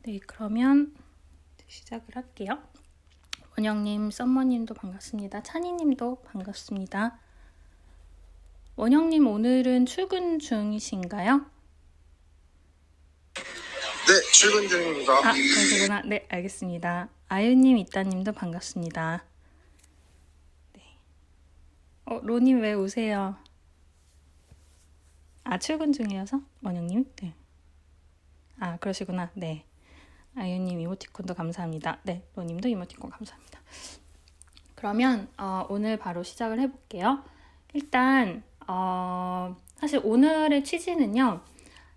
네, 그러면 시작을 할게요. 원영님, 썸머님도 반갑습니다. 찬이님도 반갑습니다. 원영님, 오늘은 출근 중이신가요? 네, 출근 중입니다. 그러시구나. 네, 알겠습니다. 아유님, 이따님도 반갑습니다. 네. 로님 왜 오세요? 출근 중이어서? 원영님? 네. 그러시구나. 네. 아유님 이모티콘도 감사합니다. 네, 로님도 이모티콘 감사합니다. 그러면 오늘 바로 시작을 해볼게요. 일단 사실 오늘의 취지는요.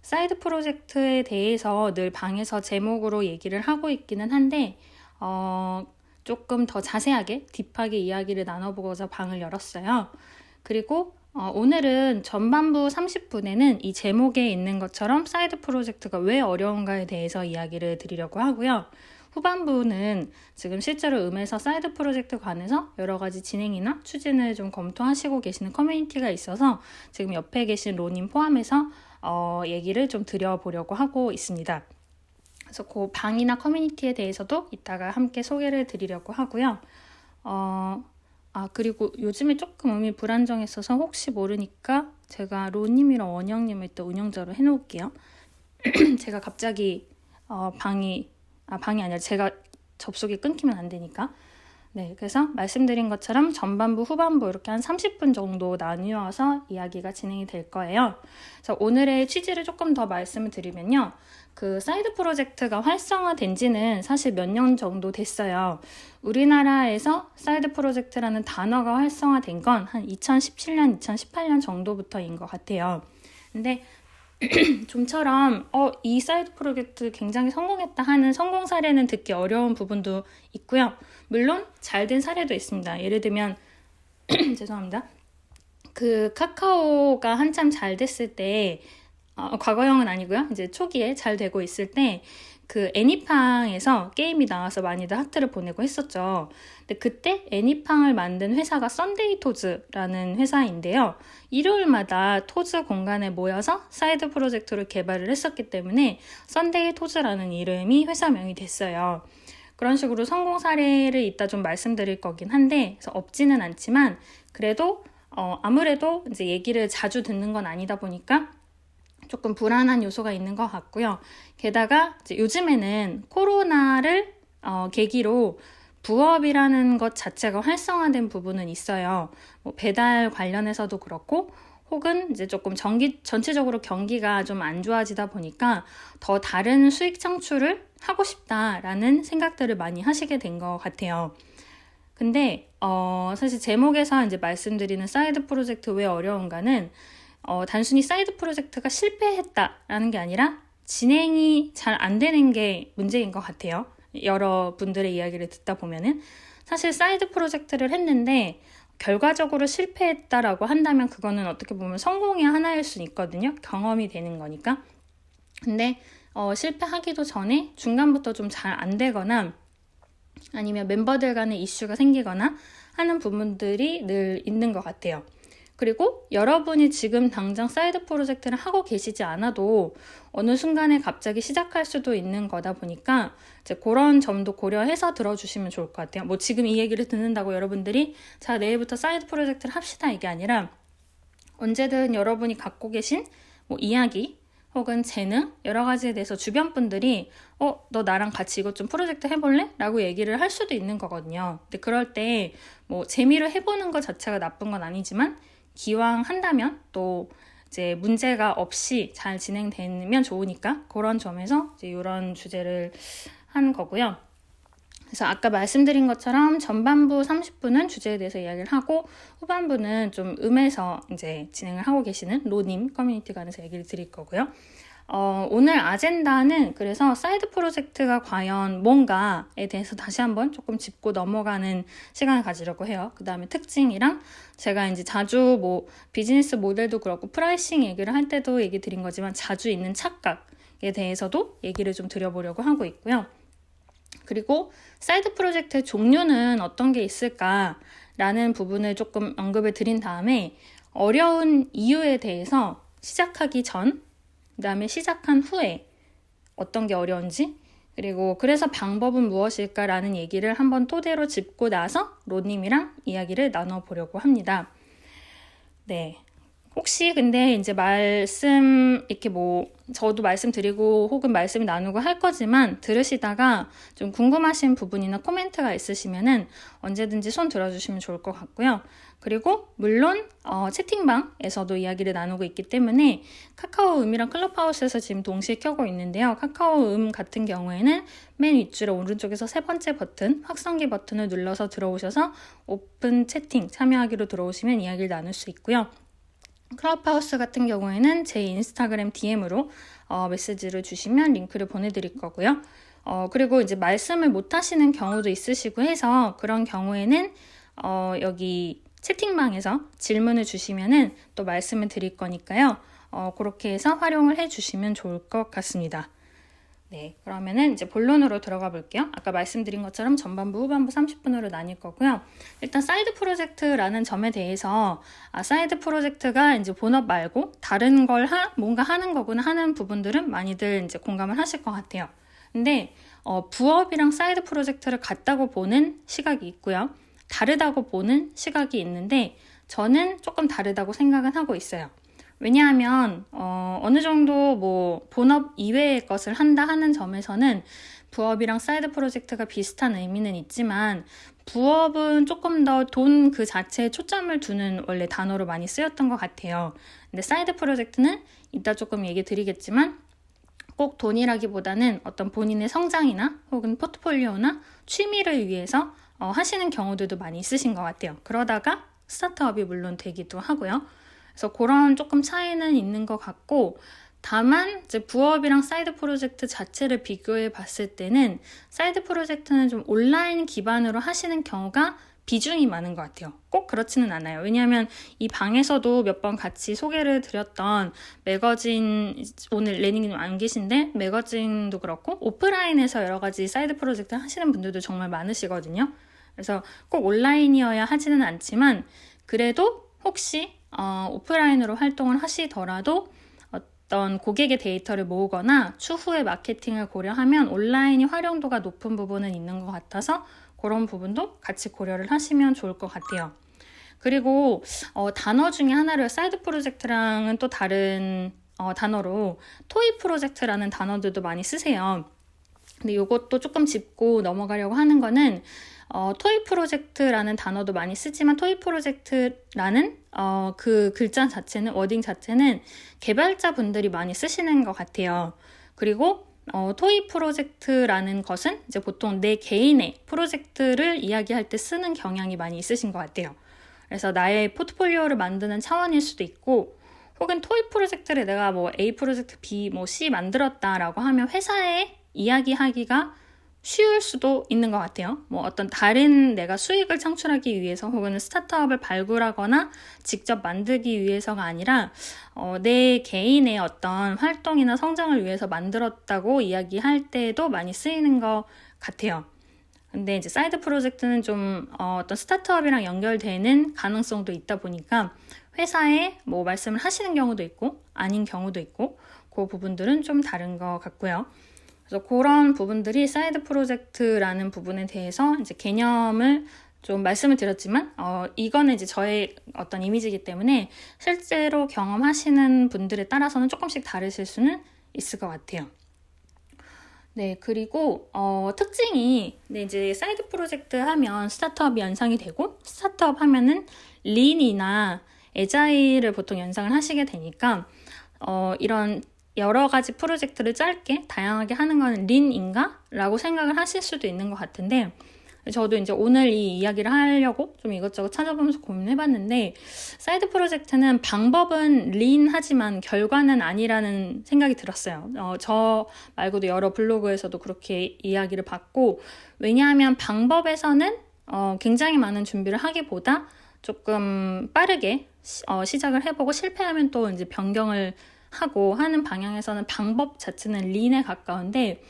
사이드 프로젝트에 대해서 늘 방에서 제목으로 얘기를 하고 있기는 한데 조금 더 자세하게 딥하게 이야기를 나눠보고자 방을 열었어요. 그리고 오늘은 전반부 30분에는 이 제목에 있는 것처럼 사이드 프로젝트가 왜 어려운가에 대해서 이야기를 드리려고 하고요. 후반부는 지금 실제로 음에서 사이드 프로젝트 관해서 여러 가지 진행이나 추진을 좀 검토하시고 계시는 커뮤니티가 있어서 지금 옆에 계신 로님 포함해서 얘기를 좀 드려보려고 하고 있습니다. 그래서 그 방이나 커뮤니티에 대해서도 이따가 함께 소개를 드리려고 하고요. 그리고 요즘에 조금 음이 불안정했어서 혹시 모르니까 제가 로님이랑 원영님을 또 운영자로 해놓을게요. 제가 갑자기 방이 아니라 제가 접속이 끊기면 안 되니까. 네, 그래서 말씀드린 것처럼 전반부, 후반부 이렇게 한 30분 정도 나뉘어서 이야기가 진행이 될 거예요. 그래서 오늘의 취지를 조금 더 말씀을 드리면요. 그 사이드 프로젝트가 활성화된 지는 사실 몇 년 정도 됐어요. 우리나라에서 사이드 프로젝트라는 단어가 활성화된 건 한 2017년, 2018년 정도부터인 것 같아요. 근데 좀처럼 이 사이드 프로젝트 굉장히 성공했다 하는 성공 사례는 듣기 어려운 부분도 있고요. 물론 잘 된 사례도 있습니다. 예를 들면 죄송합니다. 그 카카오가 한참 잘 됐을 때 과거형은 아니고요. 이제 초기에 잘 되고 있을 때 그 애니팡에서 게임이 나와서 많이들 하트를 보내고 했었죠. 근데 그때 애니팡을 만든 회사가 썬데이 토즈라는 회사인데요. 일요일마다 토즈 공간에 모여서 사이드 프로젝트를 개발을 했었기 때문에 썬데이 토즈라는 이름이 회사명이 됐어요. 그런 식으로 성공 사례를 이따 좀 말씀드릴 거긴 한데 그래서 없지는 않지만 그래도 아무래도 이제 얘기를 자주 듣는 건 아니다 보니까 조금 불안한 요소가 있는 것 같고요. 게다가 이제 요즘에는 코로나를 계기로 부업이라는 것 자체가 활성화된 부분은 있어요. 뭐 배달 관련해서도 그렇고 혹은 이제 조금 전체적으로 경기가 좀 안 좋아지다 보니까 더 다른 수익 창출을 하고 싶다라는 생각들을 많이 하시게 된 것 같아요. 근데 사실 제목에서 이제 말씀드리는 사이드 프로젝트 왜 어려운가는 단순히 사이드 프로젝트가 실패했다라는 게 아니라 진행이 잘 안 되는 게 문제인 것 같아요. 여러분들의 이야기를 듣다 보면은 사실 사이드 프로젝트를 했는데 결과적으로 실패했다라고 한다면 그거는 어떻게 보면 성공의 하나일 수 있거든요. 경험이 되는 거니까. 근데 실패하기도 전에 중간부터 좀 잘 안 되거나 아니면 멤버들 간의 이슈가 생기거나 하는 부분들이 늘 있는 것 같아요. 그리고 여러분이 지금 당장 사이드 프로젝트를 하고 계시지 않아도 어느 순간에 갑자기 시작할 수도 있는 거다 보니까 이제 그런 점도 고려해서 들어주시면 좋을 것 같아요. 뭐 지금 이 얘기를 듣는다고 여러분들이 자 내일부터 사이드 프로젝트를 합시다 이게 아니라 언제든 여러분이 갖고 계신 뭐 이야기 혹은 재능 여러 가지에 대해서 주변 분들이 너 나랑 같이 이것 좀 프로젝트 해볼래? 라고 얘기를 할 수도 있는 거거든요. 근데 그럴 때 뭐 재미로 해보는 것 자체가 나쁜 건 아니지만 기왕 한다면 또 이제 문제가 없이 잘 진행되면 좋으니까 그런 점에서 이제 이런 주제를 한 거고요. 그래서 아까 말씀드린 것처럼 전반부 30분은 주제에 대해서 이야기를 하고 후반부는 좀 음에서 이제 진행을 하고 계시는 로님 커뮤니티 간에서 얘기를 드릴 거고요. 오늘 아젠다는 그래서 사이드 프로젝트가 과연 뭔가에 대해서 다시 한번 조금 짚고 넘어가는 시간을 가지려고 해요. 그 다음에 특징이랑 제가 이제 자주 뭐 비즈니스 모델도 그렇고 프라이싱 얘기를 할 때도 얘기 드린 거지만 자주 있는 착각에 대해서도 얘기를 좀 드려보려고 하고 있고요. 그리고 사이드 프로젝트의 종류는 어떤 게 있을까라는 부분을 조금 언급을 드린 다음에 어려운 이유에 대해서 시작하기 전 그 다음에 시작한 후에 어떤 게 어려운지 그리고 그래서 방법은 무엇일까라는 얘기를 한번 토대로 짚고 나서 로님이랑 이야기를 나눠보려고 합니다. 네. 혹시 근데 이제 이렇게 저도 말씀드리고 혹은 말씀 나누고 할 거지만 들으시다가 좀 궁금하신 부분이나 코멘트가 있으시면은 언제든지 손 들어주시면 좋을 것 같고요. 그리고 물론 채팅방에서도 이야기를 나누고 있기 때문에 카카오음이랑 클럽하우스에서 지금 동시에 켜고 있는데요. 카카오음 같은 경우에는 맨 윗줄에 오른쪽에서 세 번째 버튼, 확성기 버튼을 눌러서 들어오셔서 오픈 채팅 참여하기로 들어오시면 이야기를 나눌 수 있고요. 클럽하우스 같은 경우에는 제 인스타그램 DM으로 메시지를 주시면 링크를 보내드릴 거고요. 그리고 이제 말씀을 못 하시는 경우도 있으시고 해서 그런 경우에는 여기 채팅방에서 질문을 주시면은 또 말씀을 드릴 거니까요. 그렇게 해서 활용을 해주시면 좋을 것 같습니다. 네, 그러면은 이제 본론으로 들어가 볼게요. 아까 말씀드린 것처럼 전반부, 후반부 30분으로 나뉠 거고요. 일단 사이드 프로젝트라는 점에 대해서 사이드 프로젝트가 이제 본업 말고 다른 걸 뭔가 하는 거구나 하는 부분들은 많이들 이제 공감을 하실 것 같아요. 근데 부업이랑 사이드 프로젝트를 같다고 보는 시각이 있고요. 다르다고 보는 시각이 있는데 저는 조금 다르다고 생각은 하고 있어요. 왜냐하면 어느 정도 본업 이외의 것을 한다 하는 점에서는 부업이랑 사이드 프로젝트가 비슷한 의미는 있지만 부업은 조금 더 돈 그 자체에 초점을 두는 원래 단어로 많이 쓰였던 것 같아요. 근데 사이드 프로젝트는 이따 조금 얘기 드리겠지만 꼭 돈이라기보다는 어떤 본인의 성장이나 혹은 포트폴리오나 취미를 위해서 하시는 경우들도 많이 있으신 것 같아요. 그러다가 스타트업이 물론 되기도 하고요. 그래서 그런 조금 차이는 있는 것 같고 다만 이제 부업이랑 사이드 프로젝트 자체를 비교해 봤을 때는 사이드 프로젝트는 좀 온라인 기반으로 하시는 경우가 비중이 많은 것 같아요. 꼭 그렇지는 않아요. 왜냐하면 이 방에서도 몇 번 같이 소개를 드렸던 매거진, 오늘 레닝님 안 계신데 매거진도 그렇고 오프라인에서 여러 가지 사이드 프로젝트 하시는 분들도 정말 많으시거든요. 그래서 꼭 온라인이어야 하지는 않지만 그래도 혹시 오프라인으로 활동을 하시더라도 어떤 고객의 데이터를 모으거나 추후에 마케팅을 고려하면 온라인이 활용도가 높은 부분은 있는 것 같아서 그런 부분도 같이 고려를 하시면 좋을 것 같아요. 그리고 단어 중에 하나를 사이드 프로젝트랑은 또 다른 단어로 토이 프로젝트라는 단어들도 많이 쓰세요. 근데 이것도 조금 짚고 넘어가려고 하는 거는 토이 프로젝트라는 단어도 많이 쓰지만 토이 프로젝트라는 그 글자 자체는 워딩 자체는 개발자분들이 많이 쓰시는 것 같아요. 그리고 토이 프로젝트라는 것은 이제 보통 내 개인의 프로젝트를 이야기할 때 쓰는 경향이 많이 있으신 것 같아요. 그래서 나의 포트폴리오를 만드는 차원일 수도 있고 혹은 토이 프로젝트를 내가 A 프로젝트, B, C 만들었다라고 하면 회사에 이야기하기가 쉬울 수도 있는 것 같아요. 어떤 다른 내가 수익을 창출하기 위해서 혹은 스타트업을 발굴하거나 직접 만들기 위해서가 아니라 내 개인의 어떤 활동이나 성장을 위해서 만들었다고 이야기할 때도 많이 쓰이는 것 같아요. 근데 이제 사이드 프로젝트는 좀 어떤 스타트업이랑 연결되는 가능성도 있다 보니까 회사에 말씀을 하시는 경우도 있고 아닌 경우도 있고 그 부분들은 좀 다른 것 같고요. 그래서 그런 부분들이 사이드 프로젝트라는 부분에 대해서 이제 개념을 좀 말씀을 드렸지만 이거는 이제 저의 어떤 이미지이기 때문에 실제로 경험하시는 분들에 따라서는 조금씩 다르실 수는 있을 것 같아요. 네, 그리고 특징이 이제 사이드 프로젝트 하면 스타트업이 연상이 되고 스타트업 하면은 린이나 에자일을 보통 연상을 하시게 되니까 이런 여러 가지 프로젝트를 짧게 다양하게 하는 건 린인가? 라고 생각을 하실 수도 있는 것 같은데 저도 이제 오늘 이 이야기를 하려고 좀 이것저것 찾아보면서 고민해봤는데 사이드 프로젝트는 방법은 린하지만 결과는 아니라는 생각이 들었어요. 저 말고도 여러 블로그에서도 그렇게 이야기를 봤고 왜냐하면 방법에서는 굉장히 많은 준비를 하기보다 조금 빠르게 시작을 해보고 실패하면 또 이제 변경을 하고 하는 방향에서는 방법 자체는 린에 가까운데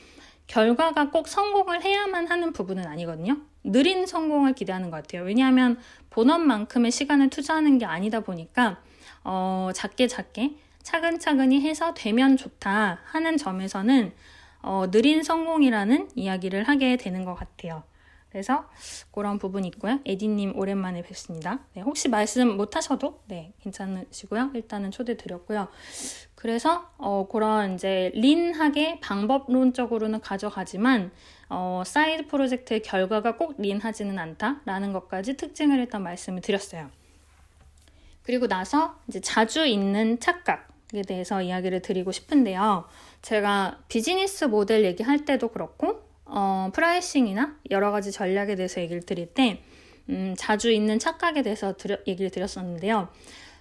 결과가 꼭 성공을 해야만 하는 부분은 아니거든요. 느린 성공을 기대하는 것 같아요. 왜냐하면 본업만큼의 시간을 투자하는 게 아니다 보니까 작게 차근차근히 해서 되면 좋다 하는 점에서는 느린 성공이라는 이야기를 하게 되는 것 같아요. 그래서 그런 부분이 있고요. 에디님 오랜만에 뵙습니다. 네, 혹시 말씀 못하셔도 네, 괜찮으시고요. 일단은 초대 드렸고요. 그래서 그런 이제 린하게 방법론적으로는 가져가지만 사이드 프로젝트의 결과가 꼭 린하지는 않다라는 것까지 특징을 일단 말씀을 드렸어요. 그리고 나서 이제 자주 있는 착각에 대해서 이야기를 드리고 싶은데요. 제가 비즈니스 모델 얘기할 때도 그렇고 프라이싱이나 여러 가지 전략에 대해서 얘기를 드릴 때 자주 있는 착각에 대해서 얘기를 드렸었는데요.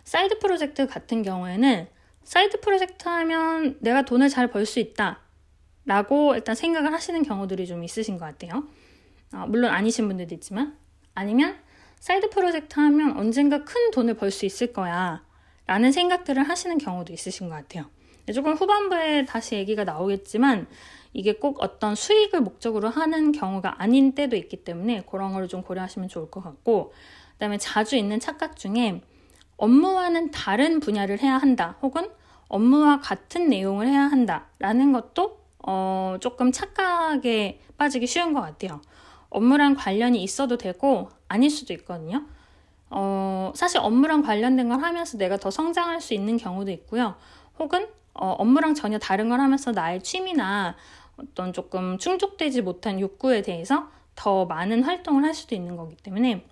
사이드 프로젝트 같은 경우에는 사이드 프로젝트 하면 내가 돈을 잘 벌 수 있다 라고 일단 생각을 하시는 경우들이 좀 있으신 것 같아요. 물론 아니신 분들도 있지만, 아니면 사이드 프로젝트 하면 언젠가 큰 돈을 벌 수 있을 거야 라는 생각들을 하시는 경우도 있으신 것 같아요. 조금 후반부에 다시 얘기가 나오겠지만 이게 꼭 어떤 수익을 목적으로 하는 경우가 아닌 때도 있기 때문에 그런 걸 좀 고려하시면 좋을 것 같고, 그 다음에 자주 있는 착각 중에 업무와는 다른 분야를 해야 한다 혹은 업무와 같은 내용을 해야 한다 라는 것도 조금 착각에 빠지기 쉬운 것 같아요. 업무랑 관련이 있어도 되고 아닐 수도 있거든요. 사실 업무랑 관련된 걸 하면서 내가 더 성장할 수 있는 경우도 있고요. 혹은 업무랑 전혀 다른 걸 하면서 나의 취미나 어떤 조금 충족되지 못한 욕구에 대해서 더 많은 활동을 할 수도 있는 거기 때문에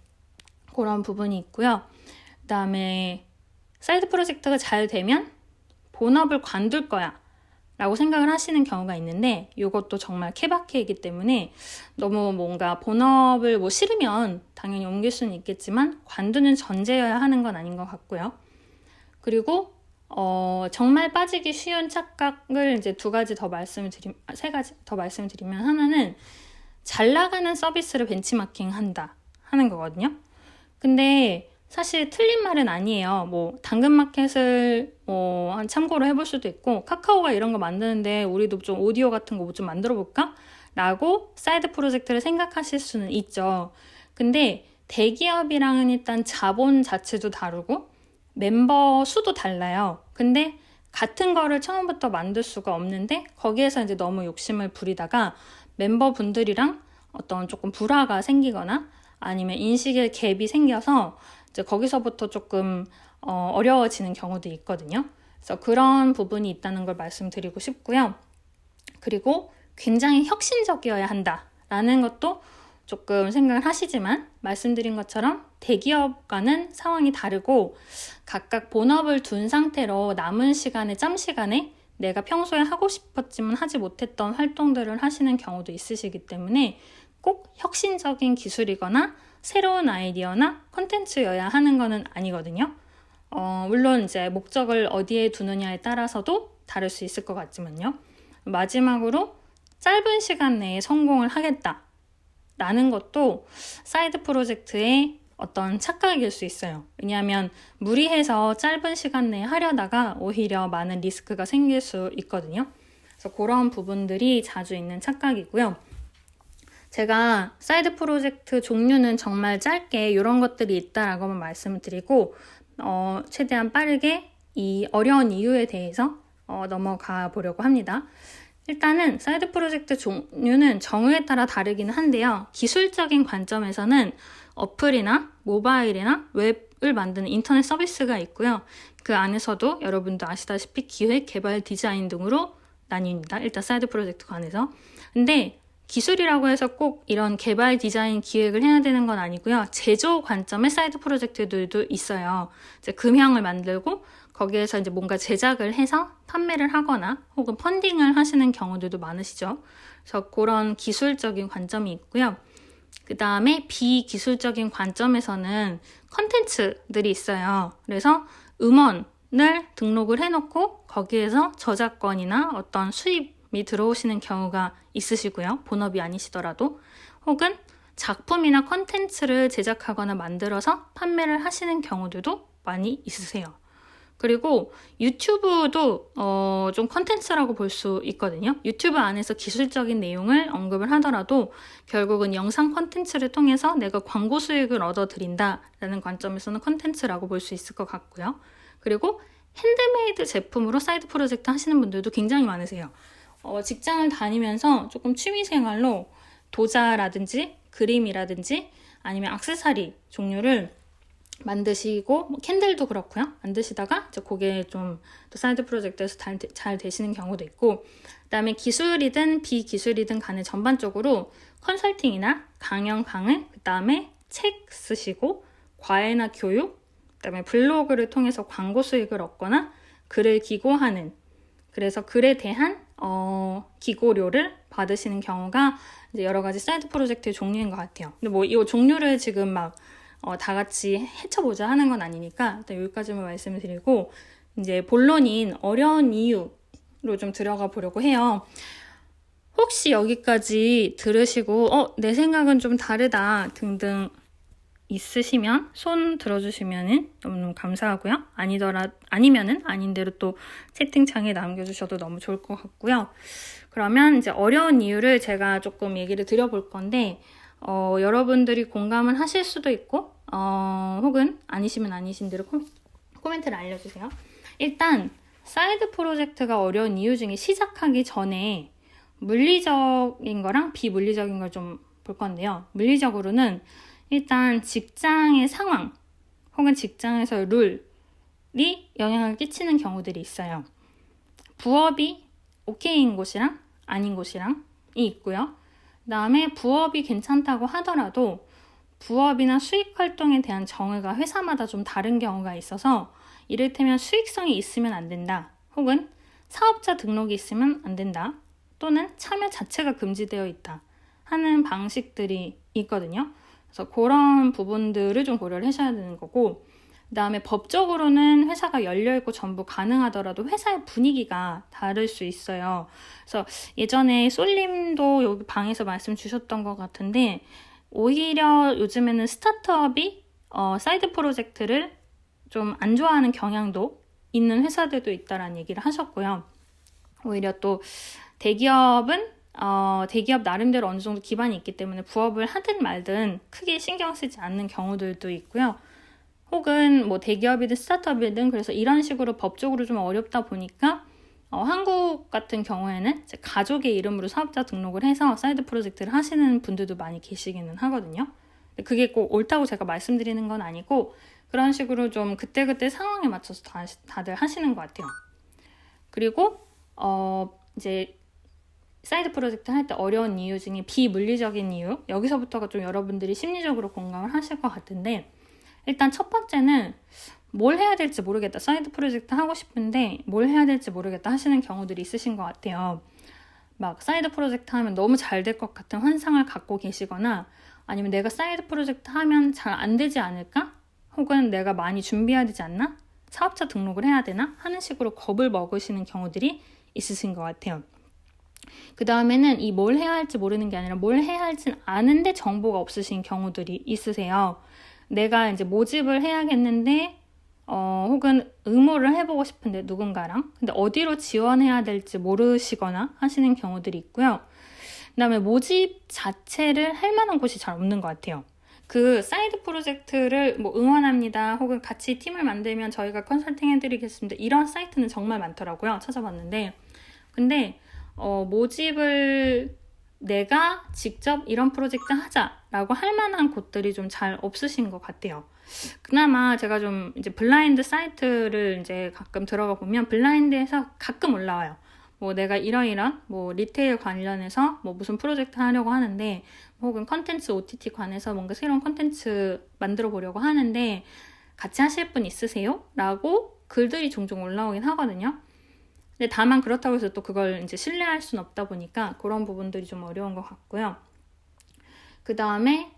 그런 부분이 있고요. 그 다음에 사이드 프로젝트가 잘 되면 본업을 관둘 거야 라고 생각을 하시는 경우가 있는데, 이것도 정말 케바케이기 때문에 너무 뭔가 본업을 뭐 싫으면 당연히 옮길 수는 있겠지만 관두는 전제여야 하는 건 아닌 것 같고요. 그리고 정말 빠지기 쉬운 착각을 이제 세 가지 더 말씀을 드리면, 하나는 잘 나가는 서비스를 벤치마킹 한다 하는 거거든요. 근데 사실 틀린 말은 아니에요. 뭐 당근마켓을 참고로 해볼 수도 있고, 카카오가 이런 거 만드는데 우리도 좀 오디오 같은 거 좀 만들어 볼까? 라고 사이드 프로젝트를 생각하실 수는 있죠. 근데 대기업이랑은 일단 자본 자체도 다르고 멤버 수도 달라요. 근데 같은 거를 처음부터 만들 수가 없는데 거기에서 이제 너무 욕심을 부리다가 멤버분들이랑 어떤 조금 불화가 생기거나 아니면 인식의 갭이 생겨서 이제 거기서부터 조금 어려워지는 경우도 있거든요. 그래서 그런 부분이 있다는 걸 말씀드리고 싶고요. 그리고 굉장히 혁신적이어야 한다라는 것도 조금 생각을 하시지만, 말씀드린 것처럼 대기업과는 상황이 다르고 각각 본업을 둔 상태로 남은 시간에, 짬 시간에 내가 평소에 하고 싶었지만 하지 못했던 활동들을 하시는 경우도 있으시기 때문에 꼭 혁신적인 기술이거나 새로운 아이디어나 콘텐츠여야 하는 거는 아니거든요. 물론 이제 목적을 어디에 두느냐에 따라서도 다를 수 있을 것 같지만요. 마지막으로 짧은 시간 내에 성공을 하겠다 라는 것도 사이드 프로젝트의 어떤 착각일 수 있어요. 왜냐하면 무리해서 짧은 시간 내에 하려다가 오히려 많은 리스크가 생길 수 있거든요. 그래서 그런 부분들이 자주 있는 착각이고요. 제가 사이드 프로젝트 종류는 정말 짧게 이런 것들이 있다라고만 말씀을 드리고 최대한 빠르게 이 어려운 이유에 대해서 넘어가 보려고 합니다. 일단은 사이드 프로젝트 종류는 정의에 따라 다르기는 한데요. 기술적인 관점에서는 어플이나 모바일이나 웹을 만드는 인터넷 서비스가 있고요. 그 안에서도 여러분도 아시다시피 기획, 개발, 디자인 등으로 나뉩니다. 일단 사이드 프로젝트 관해서. 근데 기술이라고 해서 꼭 이런 개발, 디자인, 기획을 해야 되는 건 아니고요. 제조 관점의 사이드 프로젝트들도 있어요. 이제 금형을 만들고 거기에서 이제 뭔가 제작을 해서 판매를 하거나 혹은 펀딩을 하시는 경우들도 많으시죠. 그래서 그런 기술적인 관점이 있고요. 그 다음에 비기술적인 관점에서는 컨텐츠들이 있어요. 그래서 음원을 등록을 해놓고 거기에서 저작권이나 어떤 수입이 들어오시는 경우가 있으시고요. 본업이 아니시더라도. 혹은 작품이나 컨텐츠를 제작하거나 만들어서 판매를 하시는 경우들도 많이 있으세요. 그리고 유튜브도 좀 컨텐츠라고 볼 수 있거든요. 유튜브 안에서 기술적인 내용을 언급을 하더라도 결국은 영상 컨텐츠를 통해서 내가 광고 수익을 얻어들인다라는 관점에서는 컨텐츠라고 볼 수 있을 것 같고요. 그리고 핸드메이드 제품으로 사이드 프로젝트 하시는 분들도 굉장히 많으세요. 직장을 다니면서 조금 취미생활로 도자라든지 그림이라든지 아니면 액세서리 종류를 만드시고 뭐 캔들도 그렇고요. 만드시다가 이제 그게 좀 또 사이드 프로젝트에서 잘 되시는 경우도 있고, 그다음에 기술이든 비기술이든 간에 전반적으로 컨설팅이나 강연 강의, 그다음에 책 쓰시고 과외나 교육, 그다음에 블로그를 통해서 광고 수익을 얻거나 글을 기고하는, 그래서 글에 대한 기고료를 받으시는 경우가 이제 여러 가지 사이드 프로젝트의 종류인 것 같아요. 근데 뭐 이 종류를 지금 막 다 같이 헤쳐보자 하는 건 아니니까 일단 여기까지만 말씀을 드리고, 이제 본론인 어려운 이유로 좀 들어가 보려고 해요. 혹시 여기까지 들으시고 내 생각은 좀 다르다 등등 있으시면 손 들어주시면 너무 감사하고요. 아니면은 아닌 대로 또 채팅창에 남겨주셔도 너무 좋을 것 같고요. 그러면 이제 어려운 이유를 제가 조금 얘기를 드려볼 건데, 여러분들이 공감을 하실 수도 있고, 혹은 아니시면 아니신 대로 코멘트를 알려주세요. 일단 사이드 프로젝트가 어려운 이유 중에 시작하기 전에 물리적인 거랑 비물리적인 걸 좀 볼 건데요. 물리적으로는 일단 직장의 상황 혹은 직장에서의 룰이 영향을 끼치는 경우들이 있어요. 부업이 오케이인 곳이랑 아닌 곳이랑이 있고요. 그 다음에 부업이 괜찮다고 하더라도 부업이나 수익 활동에 대한 정의가 회사마다 좀 다른 경우가 있어서, 이를테면 수익성이 있으면 안 된다, 혹은 사업자 등록이 있으면 안 된다, 또는 참여 자체가 금지되어 있다 하는 방식들이 있거든요. 그래서 그런 부분들을 좀 고려를 하셔야 되는 거고, 그 다음에 법적으로는 회사가 열려있고 전부 가능하더라도 회사의 분위기가 다를 수 있어요. 그래서 예전에 솔님도 여기 방에서 말씀 주셨던 것 같은데, 오히려 요즘에는 스타트업이 사이드 프로젝트를 좀 안 좋아하는 경향도 있는 회사들도 있다라는 얘기를 하셨고요. 오히려 또 대기업은 대기업 나름대로 어느 정도 기반이 있기 때문에 부업을 하든 말든 크게 신경 쓰지 않는 경우들도 있고요. 혹은 뭐 대기업이든 스타트업이든 그래서 이런 식으로 법적으로 좀 어렵다 보니까 한국 같은 경우에는 가족의 이름으로 사업자 등록을 해서 사이드 프로젝트를 하시는 분들도 많이 계시기는 하거든요. 그게 꼭 옳다고 제가 말씀드리는 건 아니고, 그런 식으로 좀 그때그때 상황에 맞춰서 다들 하시는 것 같아요. 그리고 이제 사이드 프로젝트 할 때 어려운 이유 중에 비물리적인 이유, 여기서부터가 좀 여러분들이 심리적으로 공감을 하실 것 같은데, 일단 첫 번째는 뭘 해야 될지 모르겠다, 사이드 프로젝트 하고 싶은데 뭘 해야 될지 모르겠다 하시는 경우들이 있으신 것 같아요. 막 사이드 프로젝트 하면 너무 잘 될 것 같은 환상을 갖고 계시거나, 아니면 내가 사이드 프로젝트 하면 잘 안 되지 않을까? 혹은 내가 많이 준비해야 되지 않나? 사업자 등록을 해야 되나? 하는 식으로 겁을 먹으시는 경우들이 있으신 것 같아요. 그 다음에는 이 뭘 해야 할지 모르는 게 아니라 뭘 해야 할지 아는데 정보가 없으신 경우들이 있으세요. 내가 이제 모집을 해야겠는데 혹은 응모를 해보고 싶은데 누군가랑, 근데 어디로 지원해야 될지 모르시거나 하시는 경우들이 있고요. 그 다음에 모집 자체를 할 만한 곳이 잘 없는 것 같아요. 그 사이드 프로젝트를 뭐 응원합니다, 혹은 같이 팀을 만들면 저희가 컨설팅 해드리겠습니다, 이런 사이트는 정말 많더라고요. 찾아봤는데. 근데 모집을 내가 직접 이런 프로젝트 하자라고 할 만한 곳들이 좀 잘 없으신 것 같아요. 그나마 제가 좀 이제 블라인드 사이트를 이제 가끔 들어가 보면 블라인드에서 가끔 올라와요. 뭐 내가 이런 뭐 리테일 관련해서 뭐 무슨 프로젝트 하려고 하는데, 혹은 컨텐츠 OTT 관해서 뭔가 새로운 컨텐츠 만들어 보려고 하는데 같이 하실 분 있으세요? 라고 글들이 종종 올라오긴 하거든요. 근데 다만 그렇다고 해서 또 그걸 이제 신뢰할 수는 없다 보니까 그런 부분들이 좀 어려운 것 같고요. 그 다음에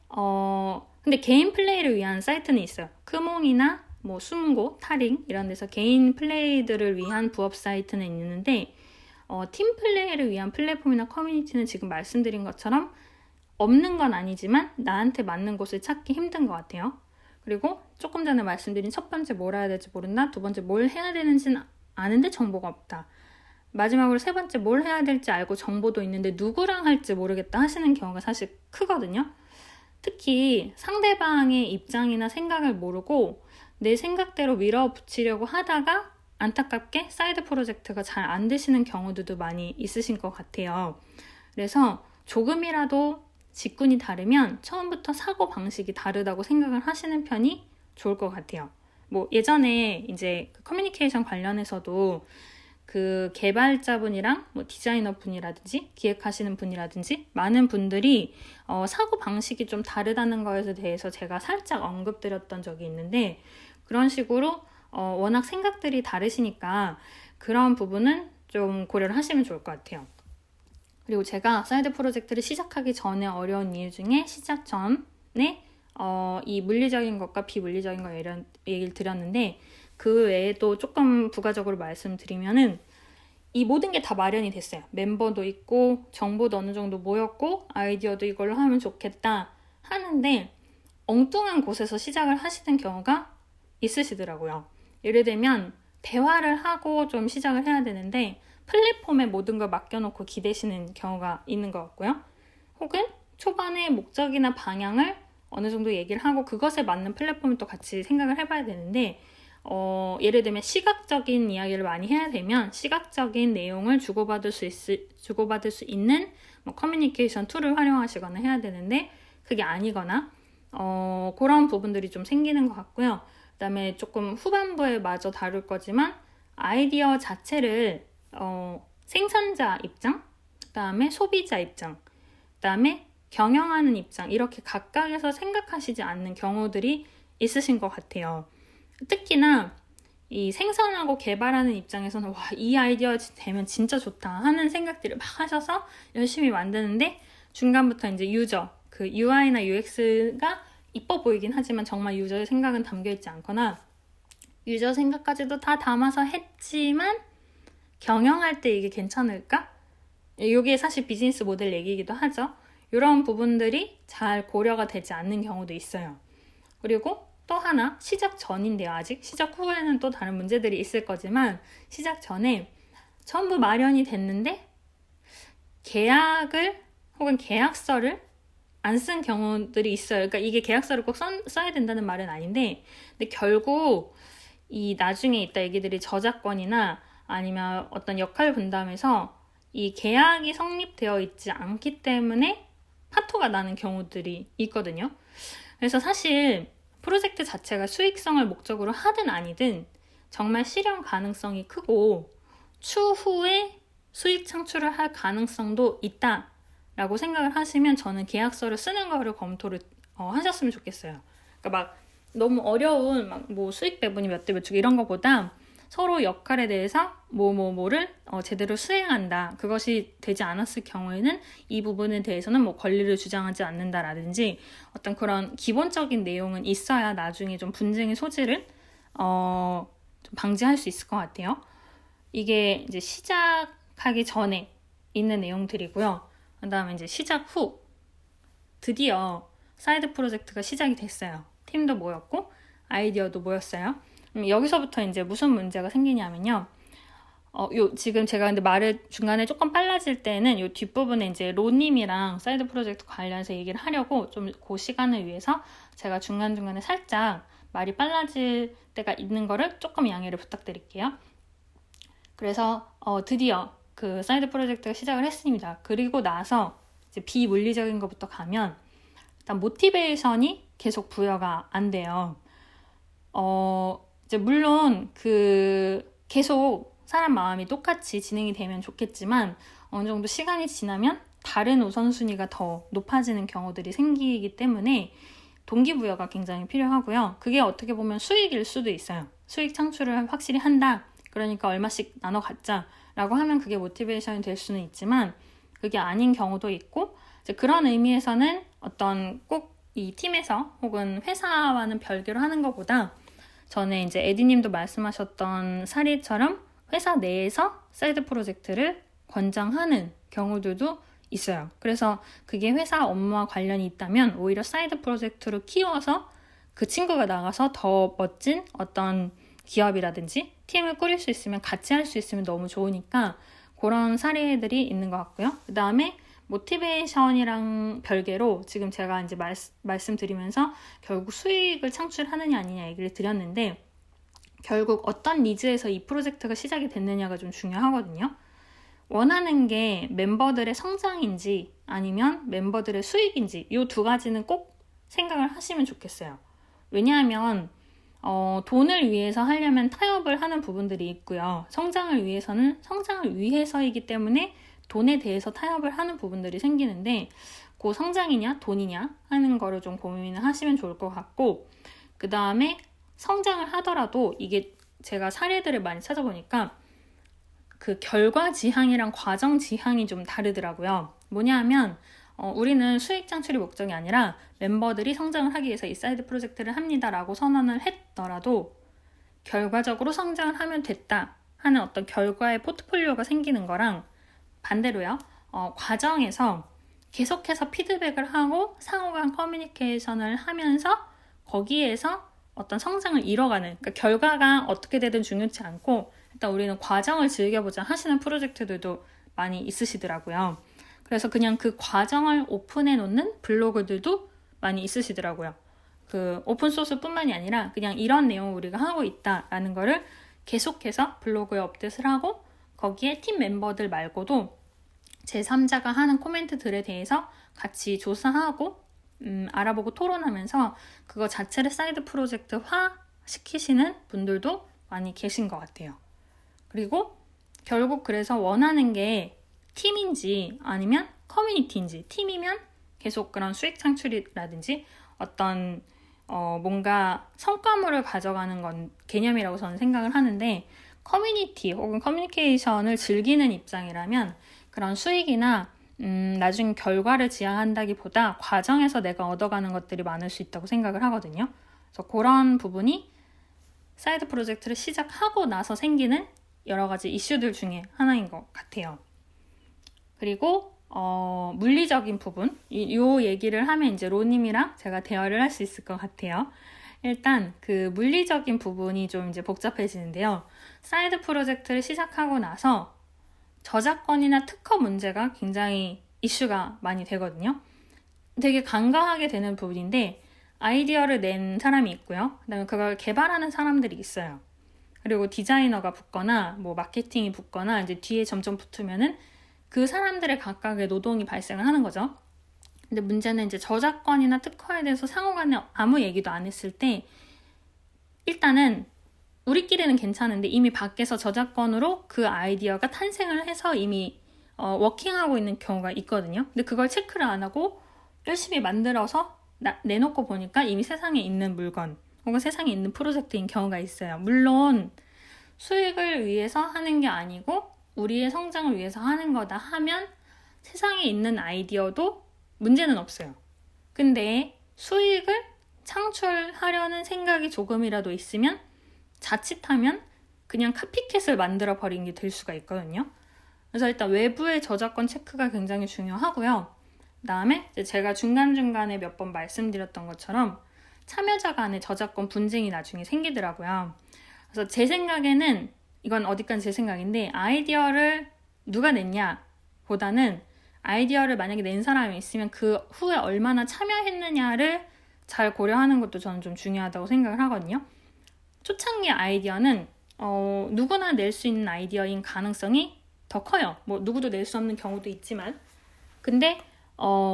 근데 개인 플레이를 위한 사이트는 있어요. 크몽이나 뭐 숨고, 타링 이런 데서 개인 플레이들을 위한 부업 사이트는 있는데, 팀 플레이를 위한 플랫폼이나 커뮤니티는 지금 말씀드린 것처럼 없는 건 아니지만 나한테 맞는 곳을 찾기 힘든 것 같아요. 그리고 조금 전에 말씀드린 첫 번째 뭘 해야 될지 모른다, 두 번째 뭘 해야 되는지는 아는데 정보가 없다, 마지막으로 세 번째 뭘 해야 될지 알고 정보도 있는데 누구랑 할지 모르겠다 하시는 경우가 사실 크거든요. 특히 상대방의 입장이나 생각을 모르고 내 생각대로 밀어붙이려고 하다가 안타깝게 사이드 프로젝트가 잘 안 되시는 경우들도 많이 있으신 것 같아요. 그래서 조금이라도 직군이 다르면 처음부터 사고 방식이 다르다고 생각을 하시는 편이 좋을 것 같아요. 뭐 예전에 이제 커뮤니케이션 관련해서도 그 개발자분이랑 뭐 디자이너 분이라든지 기획하시는 분이라든지 많은 분들이 사고 방식이 좀 다르다는 것에 대해서 제가 살짝 언급드렸던 적이 있는데, 그런 식으로 워낙 생각들이 다르시니까 그런 부분은 좀 고려를 하시면 좋을 것 같아요. 그리고 제가 사이드 프로젝트를 시작하기 전에 어려운 이유 중에 시작 전에 이 물리적인 것과 비물리적인 거 이런 얘기를 드렸는데, 그 외에도 조금 부가적으로 말씀드리면은 이 모든 게 다 마련이 됐어요. 멤버도 있고 정보도 어느 정도 모였고 아이디어도 이걸로 하면 좋겠다 하는데 엉뚱한 곳에서 시작을 하시는 경우가 있으시더라고요. 예를 들면 대화를 하고 좀 시작을 해야 되는데 플랫폼에 모든 걸 맡겨놓고 기대시는 경우가 있는 것 같고요. 혹은 초반에 목적이나 방향을 어느 정도 얘기를 하고 그것에 맞는 플랫폼을 또 같이 생각을 해봐야 되는데, 예를 들면 시각적인 이야기를 많이 해야 되면 시각적인 내용을 주고받을 수 있는 뭐 커뮤니케이션 툴을 활용하시거나 해야 되는데 그게 아니거나 그런 부분들이 좀 생기는 것 같고요. 그 다음에 조금 후반부에 마저 다룰 거지만 아이디어 자체를 생산자 입장, 그 다음에 소비자 입장, 그 다음에 경영하는 입장, 이렇게 각각에서 생각하시지 않는 경우들이 있으신 것 같아요. 특히나 이 생산하고 개발하는 입장에서는 와, 이 아이디어 되면 진짜 좋다 하는 생각들을 막 하셔서 열심히 만드는데 중간부터 이제 유저, 그 UI나 UX가 이뻐 보이긴 하지만 정말 유저의 생각은 담겨있지 않거나 유저 생각까지도 다 담아서 했지만 경영할 때 이게 괜찮을까? 이게 사실 비즈니스 모델 얘기이기도 하죠. 이런 부분들이 잘 고려가 되지 않는 경우도 있어요. 그리고 또 하나, 시작 전인데요. 아직 시작 후에는 또 다른 문제들이 있을 거지만 시작 전에 전부 마련이 됐는데 계약을 혹은 계약서를 안 쓴 경우들이 있어요. 그러니까 이게 계약서를 꼭 써야 된다는 말은 아닌데, 근데 결국 이 나중에 이따 얘기들이 저작권이나 아니면 어떤 역할 분담에서 이 계약이 성립되어 있지 않기 때문에 파토가 나는 경우들이 있거든요. 그래서 사실 프로젝트 자체가 수익성을 목적으로 하든 아니든 정말 실현 가능성이 크고 추후에 수익 창출을 할 가능성도 있다라고 생각을 하시면 저는 계약서를 쓰는 거를 검토를 하셨으면 좋겠어요. 그러니까 막 너무 어려운 막 뭐 수익 배분이 몇 대 몇 주 이런 거보다 서로 역할에 대해서 뭐를 제대로 수행한다. 그것이 되지 않았을 경우에는 이 부분에 대해서는 뭐 권리를 주장하지 않는다라든지 어떤 그런 기본적인 내용은 있어야 나중에 좀 분쟁의 소지를 좀 방지할 수 있을 것 같아요. 이게 이제 시작하기 전에 있는 내용들이고요. 그 다음에 이제 시작 후 드디어 사이드 프로젝트가 시작이 됐어요. 팀도 모였고 아이디어도 모였어요. 여기서부터 이제 무슨 문제가 생기냐면요. 지금 제가 근데 말을 중간에 조금 빨라질 때는 요 뒷부분에 이제 로님이랑 사이드 프로젝트 관련해서 얘기를 하려고 좀 그 시간을 위해서 제가 중간중간에 살짝 말이 빨라질 때가 있는 거를 조금 양해를 부탁드릴게요. 그래서 드디어 그 사이드 프로젝트가 시작을 했습니다. 그리고 나서 이제 비물리적인 것부터 가면 일단 모티베이션이 계속 부여가 안 돼요. 이제 물론 계속 사람 마음이 똑같이 진행이 되면 좋겠지만 어느 정도 시간이 지나면 다른 우선순위가 더 높아지는 경우들이 생기기 때문에 동기부여가 굉장히 필요하고요. 그게 어떻게 보면 수익일 수도 있어요. 수익 창출을 확실히 한다. 그러니까 얼마씩 나눠 갖자라고 하면 그게 모티베이션이 될 수는 있지만 그게 아닌 경우도 있고, 이제 그런 의미에서는 어떤 꼭 이 팀에서 혹은 회사와는 별개로 하는 것보다 전에 이제 에디님도 말씀하셨던 사례처럼 회사 내에서 사이드 프로젝트를 권장하는 경우들도 있어요. 그래서 그게 회사 업무와 관련이 있다면 오히려 사이드 프로젝트로 키워서 그 친구가 나가서 더 멋진 어떤 기업이라든지 팀을 꾸릴 수 있으면 같이 할 수 있으면 너무 좋으니까 그런 사례들이 있는 것 같고요. 그 다음에 모티베이션이랑 별개로 지금 제가 이제 말씀드리면서 결국 수익을 창출하느냐 아니냐 얘기를 드렸는데, 결국 어떤 니즈에서 이 프로젝트가 시작이 됐느냐가 좀 중요하거든요. 원하는 게 멤버들의 성장인지 아니면 멤버들의 수익인지 이 두 가지는 꼭 생각을 하시면 좋겠어요. 왜냐하면 돈을 위해서 하려면 타협을 하는 부분들이 있고요. 성장을 위해서는 성장을 위해서이기 때문에 돈에 대해서 타협을 하는 부분들이 생기는데 그 성장이냐 돈이냐 하는 거를 좀 고민을 하시면 좋을 것 같고, 그 다음에 성장을 하더라도 이게 제가 사례들을 많이 찾아보니까 그 결과 지향이랑 과정 지향이 좀 다르더라고요. 뭐냐 하면 우리는 수익 창출이 목적이 아니라 멤버들이 성장을 하기 위해서 이 사이드 프로젝트를 합니다라고 선언을 했더라도 결과적으로 성장을 하면 됐다 하는 어떤 결과의 포트폴리오가 생기는 거랑 반대로요. 과정에서 계속해서 피드백을 하고 상호간 커뮤니케이션을 하면서 거기에서 어떤 성장을 이뤄가는, 그러니까 결과가 어떻게 되든 중요치 않고 일단 우리는 과정을 즐겨보자 하시는 프로젝트들도 많이 있으시더라고요. 그래서 그냥 그 과정을 오픈해 놓는 블로그들도 많이 있으시더라고요. 그 오픈소스뿐만이 아니라 그냥 이런 내용을 우리가 하고 있다라는 거를 계속해서 블로그에 업데이트를 하고 거기에 팀 멤버들 말고도 제3자가 하는 코멘트들에 대해서 같이 조사하고 알아보고 토론하면서 그거 자체를 사이드 프로젝트화 시키시는 분들도 많이 계신 것 같아요. 그리고 결국 그래서 원하는 게 팀인지 아니면 커뮤니티인지, 팀이면 계속 그런 수익 창출이라든지 어떤 뭔가 성과물을 가져가는 건 개념이라고 저는 생각을 하는데, 커뮤니티 혹은 커뮤니케이션을 즐기는 입장이라면 그런 수익이나 나중 결과를 지향한다기보다 과정에서 내가 얻어가는 것들이 많을 수 있다고 생각을 하거든요. 그래서 그런 부분이 사이드 프로젝트를 시작하고 나서 생기는 여러 가지 이슈들 중에 하나인 것 같아요. 그리고 물리적인 부분, 이 얘기를 하면 이제 로님이랑 제가 대화를 할 수 있을 것 같아요. 일단 그 물리적인 부분이 좀 이제 복잡해지는데요. 사이드 프로젝트를 시작하고 나서 저작권이나 특허 문제가 굉장히 이슈가 많이 되거든요. 되게 간과하게 되는 부분인데, 아이디어를 낸 사람이 있고요. 그다음에 그걸 개발하는 사람들이 있어요. 그리고 디자이너가 붙거나 뭐 마케팅이 붙거나 이제 뒤에 점점 붙으면은 그 사람들의 각각의 노동이 발생을 하는 거죠. 근데 문제는 이제 저작권이나 특허에 대해서 상호간에 아무 얘기도 안 했을 때 일단은 우리끼리는 괜찮은데 이미 밖에서 저작권으로 그 아이디어가 탄생을 해서 이미 워킹하고 있는 경우가 있거든요. 근데 그걸 체크를 안 하고 열심히 만들어서 내놓고 보니까 이미 세상에 있는 물건 혹은 세상에 있는 프로젝트인 경우가 있어요. 물론 수익을 위해서 하는 게 아니고 우리의 성장을 위해서 하는 거다 하면 세상에 있는 아이디어도 문제는 없어요. 근데 수익을 창출하려는 생각이 조금이라도 있으면 자칫하면 그냥 카피캣을 만들어 버린 게 될 수가 있거든요. 그래서 일단 외부의 저작권 체크가 굉장히 중요하고요. 그다음에 제가 중간중간에 몇 번 말씀드렸던 것처럼 참여자 간의 저작권 분쟁이 나중에 생기더라고요. 그래서 제 생각에는 이건 어디까지 제 생각인데, 아이디어를 누가 냈냐 보다는 아이디어를 만약에 낸 사람이 있으면 그 후에 얼마나 참여했느냐를 잘 고려하는 것도 저는 좀 중요하다고 생각을 하거든요. 초창기 아이디어는 누구나 낼 수 있는 아이디어인 가능성이 더 커요. 뭐 누구도 낼 수 없는 경우도 있지만, 근데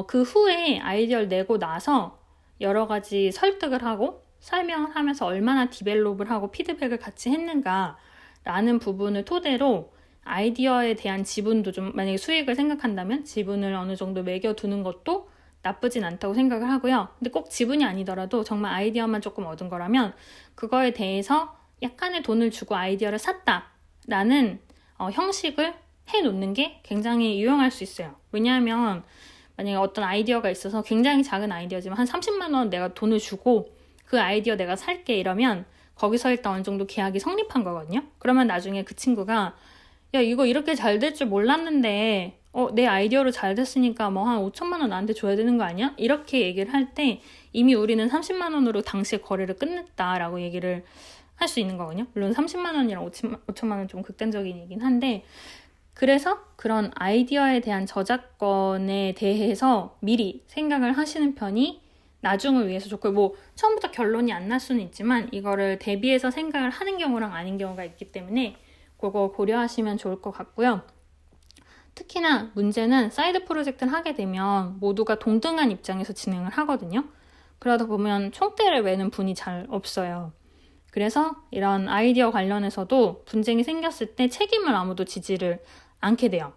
그 후에 아이디어를 내고 나서 여러 가지 설득을 하고 설명을 하면서 얼마나 디벨롭을 하고 피드백을 같이 했는가라는 부분을 토대로 아이디어에 대한 지분도 좀, 만약에 수익을 생각한다면 지분을 어느 정도 매겨두는 것도 나쁘진 않다고 생각을 하고요. 근데 꼭 지분이 아니더라도 정말 아이디어만 조금 얻은 거라면 그거에 대해서 약간의 돈을 주고 아이디어를 샀다라는 형식을 해놓는 게 굉장히 유용할 수 있어요. 왜냐하면 만약에 어떤 아이디어가 있어서 굉장히 작은 아이디어지만 한 30만 원 내가 돈을 주고 그 아이디어 내가 살게 이러면 거기서 일단 어느 정도 계약이 성립한 거거든요. 그러면 나중에 그 친구가 야, 이거 이렇게 잘 될 줄 몰랐는데 내 아이디어로 잘 됐으니까 뭐 한 5천만 원 나한테 줘야 되는 거 아니야? 이렇게 얘기를 할 때 이미 우리는 30만 원으로 당시에 거래를 끝냈다라고 얘기를 할 수 있는 거거든요. 물론 30만 원이랑 5천만 원 좀 극단적인 얘기긴 한데, 그래서 그런 아이디어에 대한 저작권에 대해서 미리 생각을 하시는 편이 나중을 위해서 좋고, 뭐 처음부터 결론이 안 날 수는 있지만 이거를 대비해서 생각을 하는 경우랑 아닌 경우가 있기 때문에 그거 고려하시면 좋을 것 같고요. 특히나 문제는 사이드 프로젝트를 하게 되면 모두가 동등한 입장에서 진행을 하거든요. 그러다 보면 총대를 매는 분이 잘 없어요. 그래서 이런 아이디어 관련해서도 분쟁이 생겼을 때 책임을 아무도 지지를 않게 돼요.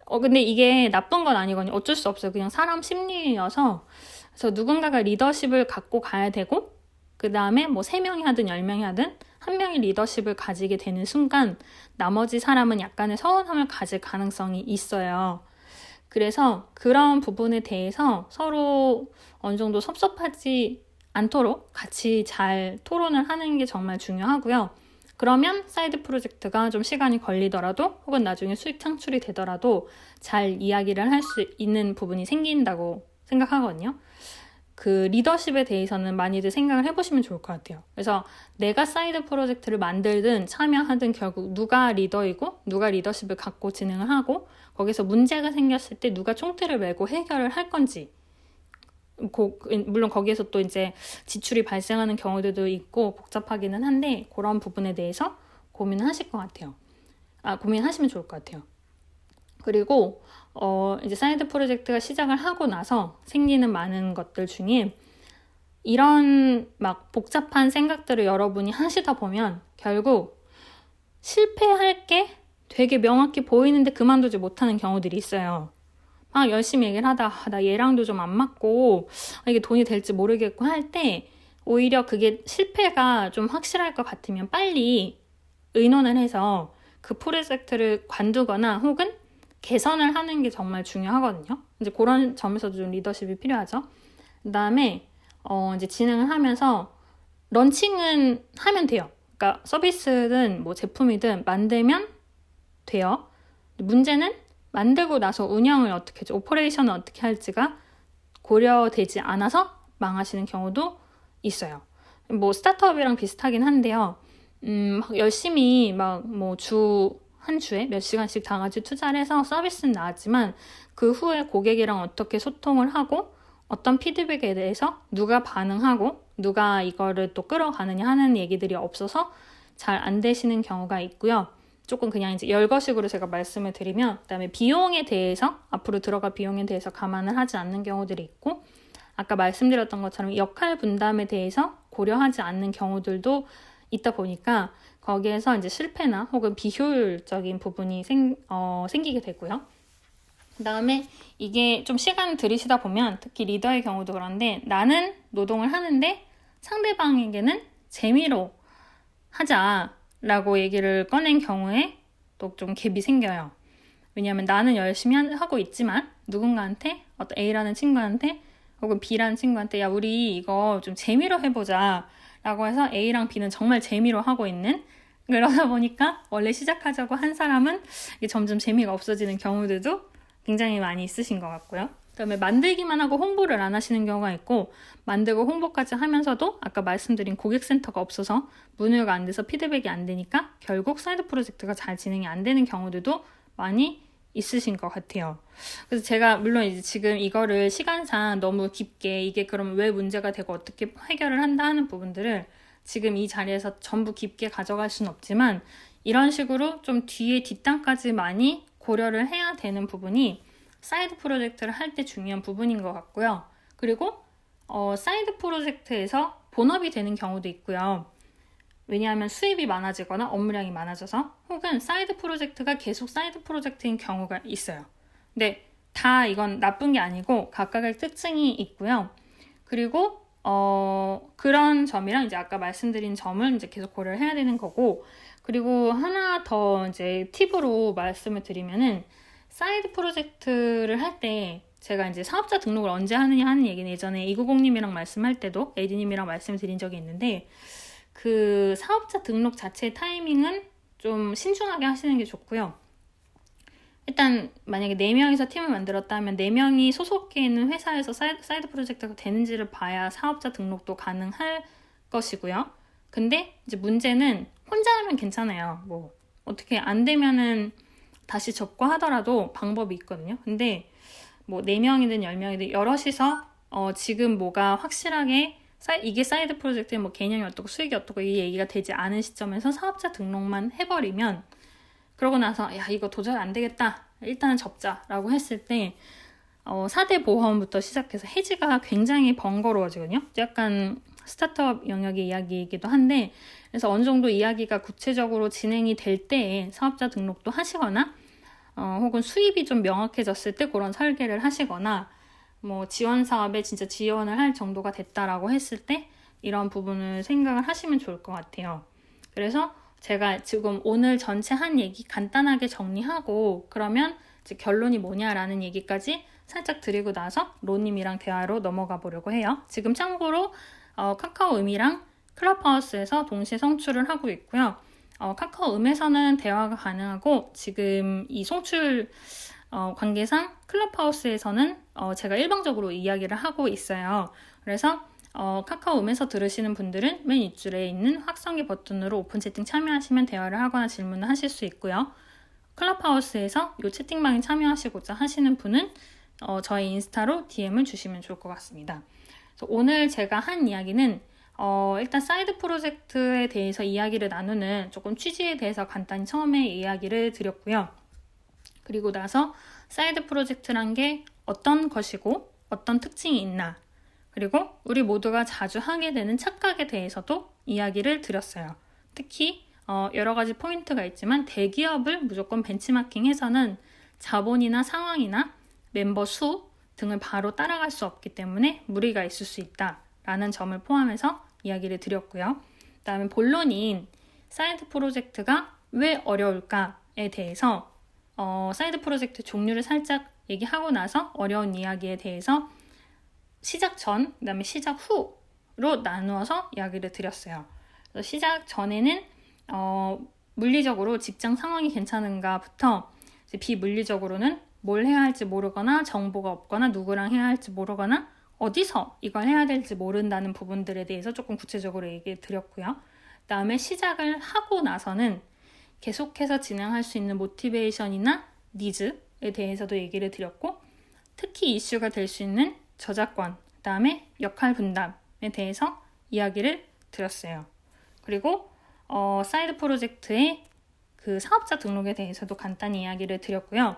근데 이게 나쁜 건 아니거든요. 어쩔 수 없어요. 그냥 사람 심리여서. 그래서 누군가가 리더십을 갖고 가야 되고, 그 다음에 뭐 3명이 하든 10명이 하든 한 명이 리더십을 가지게 되는 순간 나머지 사람은 약간의 서운함을 가질 가능성이 있어요. 그래서 그런 부분에 대해서 서로 어느 정도 섭섭하지 않도록 같이 잘 토론을 하는 게 정말 중요하고요. 그러면 사이드 프로젝트가 좀 시간이 걸리더라도 혹은 나중에 수익 창출이 되더라도 잘 이야기를 할 수 있는 부분이 생긴다고 생각하거든요. 그 리더십에 대해서는 많이들 생각을 해보시면 좋을 것 같아요. 그래서 내가 사이드 프로젝트를 만들든 참여하든 결국 누가 리더이고 누가 리더십을 갖고 진행을 하고 거기서 문제가 생겼을 때 누가 총대를 메고 해결을 할 건지, 물론 거기에서 또 이제 지출이 발생하는 경우들도 있고 복잡하기는 한데 그런 부분에 대해서 고민하실 것 같아요. 고민하시면 좋을 것 같아요. 그리고 이제 사이드 프로젝트가 시작을 하고 나서 생기는 많은 것들 중에 이런 막 복잡한 생각들을 여러분이 하시다 보면 결국 실패할 게 되게 명확히 보이는데 그만두지 못하는 경우들이 있어요. 막 열심히 얘기를 하다 나 얘랑도 좀 안 맞고 이게 돈이 될지 모르겠고 할 때 오히려 그게 실패가 좀 확실할 것 같으면 빨리 의논을 해서 그 프로젝트를 관두거나 혹은 개선을 하는 게 정말 중요하거든요. 이제 그런 점에서도 좀 리더십이 필요하죠. 그 다음에 이제 진행을 하면서 런칭은 하면 돼요. 그러니까 서비스든 뭐 제품이든 만들면 돼요. 문제는 만들고 나서 운영을 어떻게 할지, 오퍼레이션을 어떻게 할지가 고려되지 않아서 망하시는 경우도 있어요. 뭐 스타트업이랑 비슷하긴 한데요. 막 열심히 막 뭐 한 주에 몇 시간씩 다 같이 투자를 해서 서비스는 나왔지만 그 후에 고객이랑 어떻게 소통을 하고 어떤 피드백에 대해서 누가 반응하고 누가 이거를 또 끌어가느냐 하는 얘기들이 없어서 잘 안 되시는 경우가 있고요. 조금 그냥 이제 열거식으로 제가 말씀을 드리면, 그다음에 비용에 대해서 앞으로 들어갈 비용에 대해서 감안을 하지 않는 경우들이 있고, 아까 말씀드렸던 것처럼 역할 분담에 대해서 고려하지 않는 경우들도 있다 보니까 거기에서 이제 실패나 혹은 비효율적인 부분이 생기게 되고요. 그다음에 이게 좀 시간을 들이시다 보면 특히 리더의 경우도 그런데 나는 노동을 하는데 상대방에게는 재미로 하자라고 얘기를 꺼낸 경우에 또 좀 갭이 생겨요. 왜냐하면 나는 열심히 하고 있지만 누군가한테 어떤 A라는 친구한테 혹은 B라는 친구한테 야 우리 이거 좀 재미로 해보자 라고 해서 A랑 B는 정말 재미로 하고 있는, 그러다 보니까 원래 시작하자고 한 사람은 이게 점점 재미가 없어지는 경우들도 굉장히 많이 있으신 것 같고요. 그다음에 만들기만 하고 홍보를 안 하시는 경우가 있고, 만들고 홍보까지 하면서도 아까 말씀드린 고객센터가 없어서 문의가 안 돼서 피드백이 안 되니까 결국 사이드 프로젝트가 잘 진행이 안 되는 경우들도 많이 있으신 것 같아요. 그래서 제가 물론 이제 지금 이거를 시간상 너무 깊게 이게 그러면 왜 문제가 되고 어떻게 해결을 한다 하는 부분들을 지금 이 자리에서 전부 깊게 가져갈 수는 없지만 이런 식으로 좀 뒤에 뒷단까지 많이 고려를 해야 되는 부분이 사이드 프로젝트를 할 때 중요한 부분인 것 같고요. 그리고 사이드 프로젝트에서 본업이 되는 경우도 있고요. 왜냐하면 수입이 많아지거나 업무량이 많아져서, 혹은 사이드 프로젝트가 계속 사이드 프로젝트인 경우가 있어요. 근데 다 이건 나쁜 게 아니고 각각의 특징이 있고요. 그리고 그런 점이랑 이제 아까 말씀드린 점을 이제 계속 고려를 해야 되는 거고, 그리고 하나 더 이제 팁으로 말씀을 드리면은 사이드 프로젝트를 할 때 제가 이제 사업자 등록을 언제 하느냐 하는 얘기는 예전에 290님이랑 말씀할 때도 에디님이랑 말씀을 드린 적이 있는데, 그 사업자 등록 자체의 타이밍은 좀 신중하게 하시는 게 좋고요. 일단 만약에 4명이서 팀을 만들었다면 4명이 소속해 있는 회사에서 사이드 프로젝트가 되는지를 봐야 사업자 등록도 가능할 것이고요. 근데 이제 문제는 혼자 하면 괜찮아요. 뭐 어떻게 안 되면은 다시 접고 하더라도 방법이 있거든요. 근데 뭐 4명이든 10명이든 여럿이서 지금 뭐가 확실하게 이게 사이드 프로젝트의 뭐 개념이 어떻고 수익이 어떻고 이 얘기가 되지 않은 시점에서 사업자 등록만 해버리면, 그러고 나서 야 이거 도저히 안 되겠다 일단은 접자라고 했을 때 4대 보험부터 시작해서 해지가 굉장히 번거로워지거든요. 약간 스타트업 영역의 이야기이기도 한데, 그래서 어느 정도 이야기가 구체적으로 진행이 될 때에 사업자 등록도 하시거나 혹은 수입이 좀 명확해졌을 때 그런 설계를 하시거나, 뭐 지원 사업에 진짜 지원을 할 정도가 됐다라고 했을 때 이런 부분을 생각을 하시면 좋을 것 같아요. 그래서 제가 지금 오늘 전체 한 얘기 간단하게 정리하고 그러면 이제 결론이 뭐냐라는 얘기까지 살짝 드리고 나서 로님이랑 대화로 넘어가 보려고 해요. 지금 참고로 카카오음이랑 클럽하우스에서 동시에 송출을 하고 있고요. 카카오음에서는 대화가 가능하고 지금 이 송출 관계상 클럽하우스에서는 제가 일방적으로 이야기를 하고 있어요. 그래서 카카오음에서 들으시는 분들은 맨 윗줄에 있는 확성기 버튼으로 오픈 채팅 참여하시면 대화를 하거나 질문을 하실 수 있고요. 클럽하우스에서 이 채팅방에 참여하시고자 하시는 분은 저희 인스타로 DM을 주시면 좋을 것 같습니다. 그래서 오늘 제가 한 이야기는 일단 사이드 프로젝트에 대해서 이야기를 나누는 조금 취지에 대해서 간단히 처음에 이야기를 드렸고요. 그리고 나서 사이드 프로젝트란 게 어떤 것이고 어떤 특징이 있나, 그리고 우리 모두가 자주 하게 되는 착각에 대해서도 이야기를 드렸어요. 특히 여러 가지 포인트가 있지만 대기업을 무조건 벤치마킹해서는 자본이나 상황이나 멤버 수 등을 바로 따라갈 수 없기 때문에 무리가 있을 수 있다라는 점을 포함해서 이야기를 드렸고요. 그다음에 본론인 사이드 프로젝트가 왜 어려울까에 대해서 사이드 프로젝트 종류를 살짝 얘기하고 나서 어려운 이야기에 대해서 시작 전, 그다음에 시작 후로 나누어서 이야기를 드렸어요. 그래서 시작 전에는 물리적으로 직장 상황이 괜찮은가부터 이제 비물리적으로는 뭘 해야 할지 모르거나 정보가 없거나 누구랑 해야 할지 모르거나 어디서 이걸 해야 될지 모른다는 부분들에 대해서 조금 구체적으로 얘기를 드렸고요. 그다음에 시작을 하고 나서는 계속해서 진행할 수 있는 모티베이션이나 니즈에 대해서도 얘기를 드렸고, 특히 이슈가 될 수 있는 저작권, 그다음에 역할 분담에 대해서 이야기를 드렸어요. 그리고 사이드 프로젝트의 그 사업자 등록에 대해서도 간단히 이야기를 드렸고요.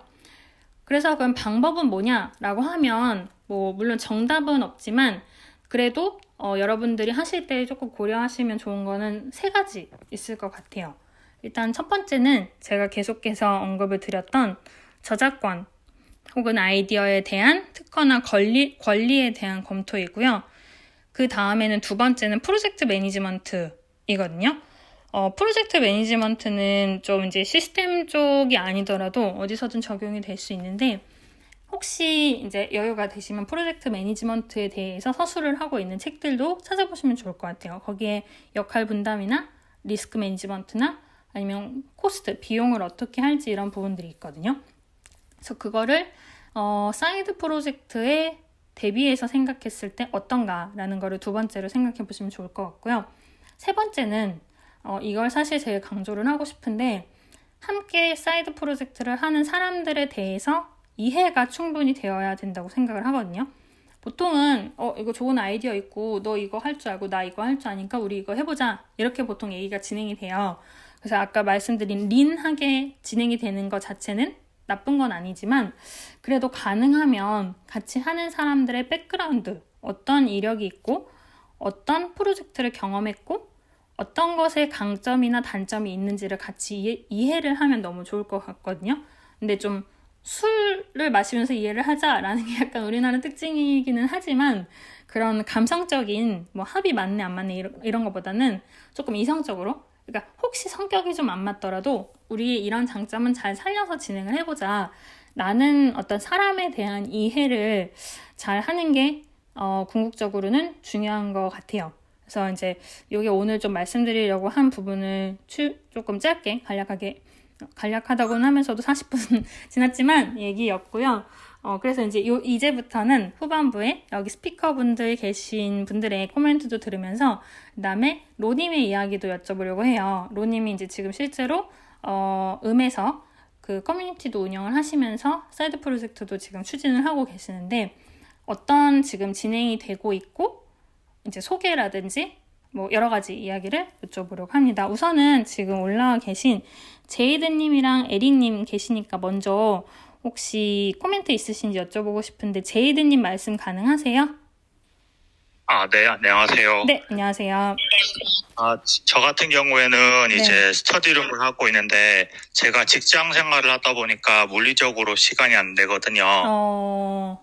그래서 그럼 방법은 뭐냐라고 하면 뭐 물론 정답은 없지만 그래도 여러분들이 하실 때 조금 고려하시면 좋은 거는 3가지 있을 것 같아요. 일단 첫 번째는 제가 계속해서 언급을 드렸던 저작권 혹은 아이디어에 대한 특허나 권리에 대한 검토이고요. 그 다음에는 두 번째는 프로젝트 매니지먼트이거든요. 프로젝트 매니지먼트는 좀 이제 시스템 쪽이 아니더라도 어디서든 적용이 될 수 있는데, 혹시 이제 여유가 되시면 프로젝트 매니지먼트에 대해서 서술을 하고 있는 책들도 찾아보시면 좋을 것 같아요. 거기에 역할 분담이나 리스크 매니지먼트나 아니면 코스트, 비용을 어떻게 할지 이런 부분들이 있거든요. 그래서 그거를 사이드 프로젝트에 대비해서 생각했을 때 어떤가라는 거를 두 번째로 생각해 보시면 좋을 것 같고요. 세 번째는 이걸 사실 제일 강조를 하고 싶은데, 함께 사이드 프로젝트를 하는 사람들에 대해서 이해가 충분히 되어야 된다고 생각을 하거든요. 보통은 이거 좋은 아이디어 있고 너 이거 할 줄 알고 나 이거 할 줄 아니까 우리 이거 해보자, 이렇게 보통 얘기가 진행이 돼요. 그래서 아까 말씀드린 린하게 진행이 되는 것 자체는 나쁜 건 아니지만, 그래도 가능하면 같이 하는 사람들의 백그라운드, 어떤 이력이 있고 어떤 프로젝트를 경험했고 어떤 것에 강점이나 단점이 있는지를 같이 이해를 하면 너무 좋을 것 같거든요. 근데 좀 술을 마시면서 이해를 하자라는 게 약간 우리나라 특징이기는 하지만, 그런 감성적인 뭐 합이 맞네 안 맞네 이런 것보다는 조금 이성적으로, 그러니까 혹시 성격이 좀 안 맞더라도 우리 이런 장점은 잘 살려서 진행을 해보자 라는 어떤 사람에 대한 이해를 잘 하는 게 궁극적으로는 중요한 것 같아요. 그래서 이제 이게 오늘 좀 말씀드리려고 한 부분을 조금 짧게 간략하다고는 하면서도 40분 지났지만 얘기였고요. 그래서 이제부터는 후반부에 여기 스피커분들 계신 분들의 코멘트도 들으면서 그다음에 로님의 이야기도 여쭤보려고 해요. 로님이 이제 지금 실제로 음에서 그 커뮤니티도 운영을 하시면서 사이드 프로젝트도 지금 추진을 하고 계시는데, 어떤 지금 진행이 되고 있고 이제 소개라든지 뭐 여러 가지 이야기를 여쭤보려고 합니다. 우선은 지금 올라와 계신 제이드님이랑 에릭님 계시니까 먼저 혹시 코멘트 있으신지 여쭤보고 싶은데 제이드님 말씀 가능하세요? 네, 안녕하세요. 네, 안녕하세요. 저 같은 경우에는 네. 이제 스터디룸을 하고 있는데 제가 직장 생활을 하다 보니까 물리적으로 시간이 안 되거든요.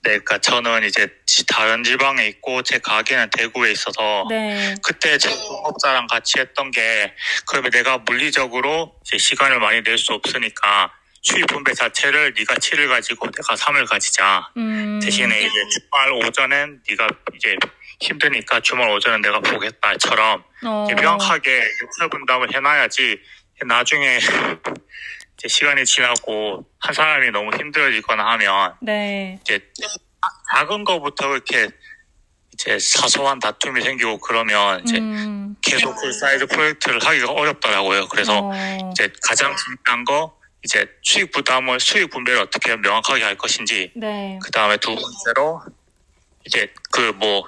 네, 그러니까 저는 이제 다른 지방에 있고 제 가게는 대구에 있어서 네. 그때 제 동업자랑 같이 했던 게 그러면 내가 물리적으로 이제 시간을 많이 낼 수 없으니까 수입 분배 자체를 네가 7을 가지고 내가 3을 가지자. 대신에 이제 주말 오전엔 네가 이제 힘드니까 주말 오전은 내가 보겠다처럼 명확하게 역할 분담을 해놔야지 나중에 이제 시간이 지나고 한 사람이 너무 힘들어지거나 하면 네. 이제 작은 거부터 이렇게 이제 사소한 다툼이 생기고 그러면 이제 계속 그 사이드 프로젝트를 하기가 어렵더라고요. 그래서 이제 가장 중요한 거 이제 수익 분배를 어떻게 명확하게 할 것인지. 네. 그 다음에 두 번째로 이제 그 뭐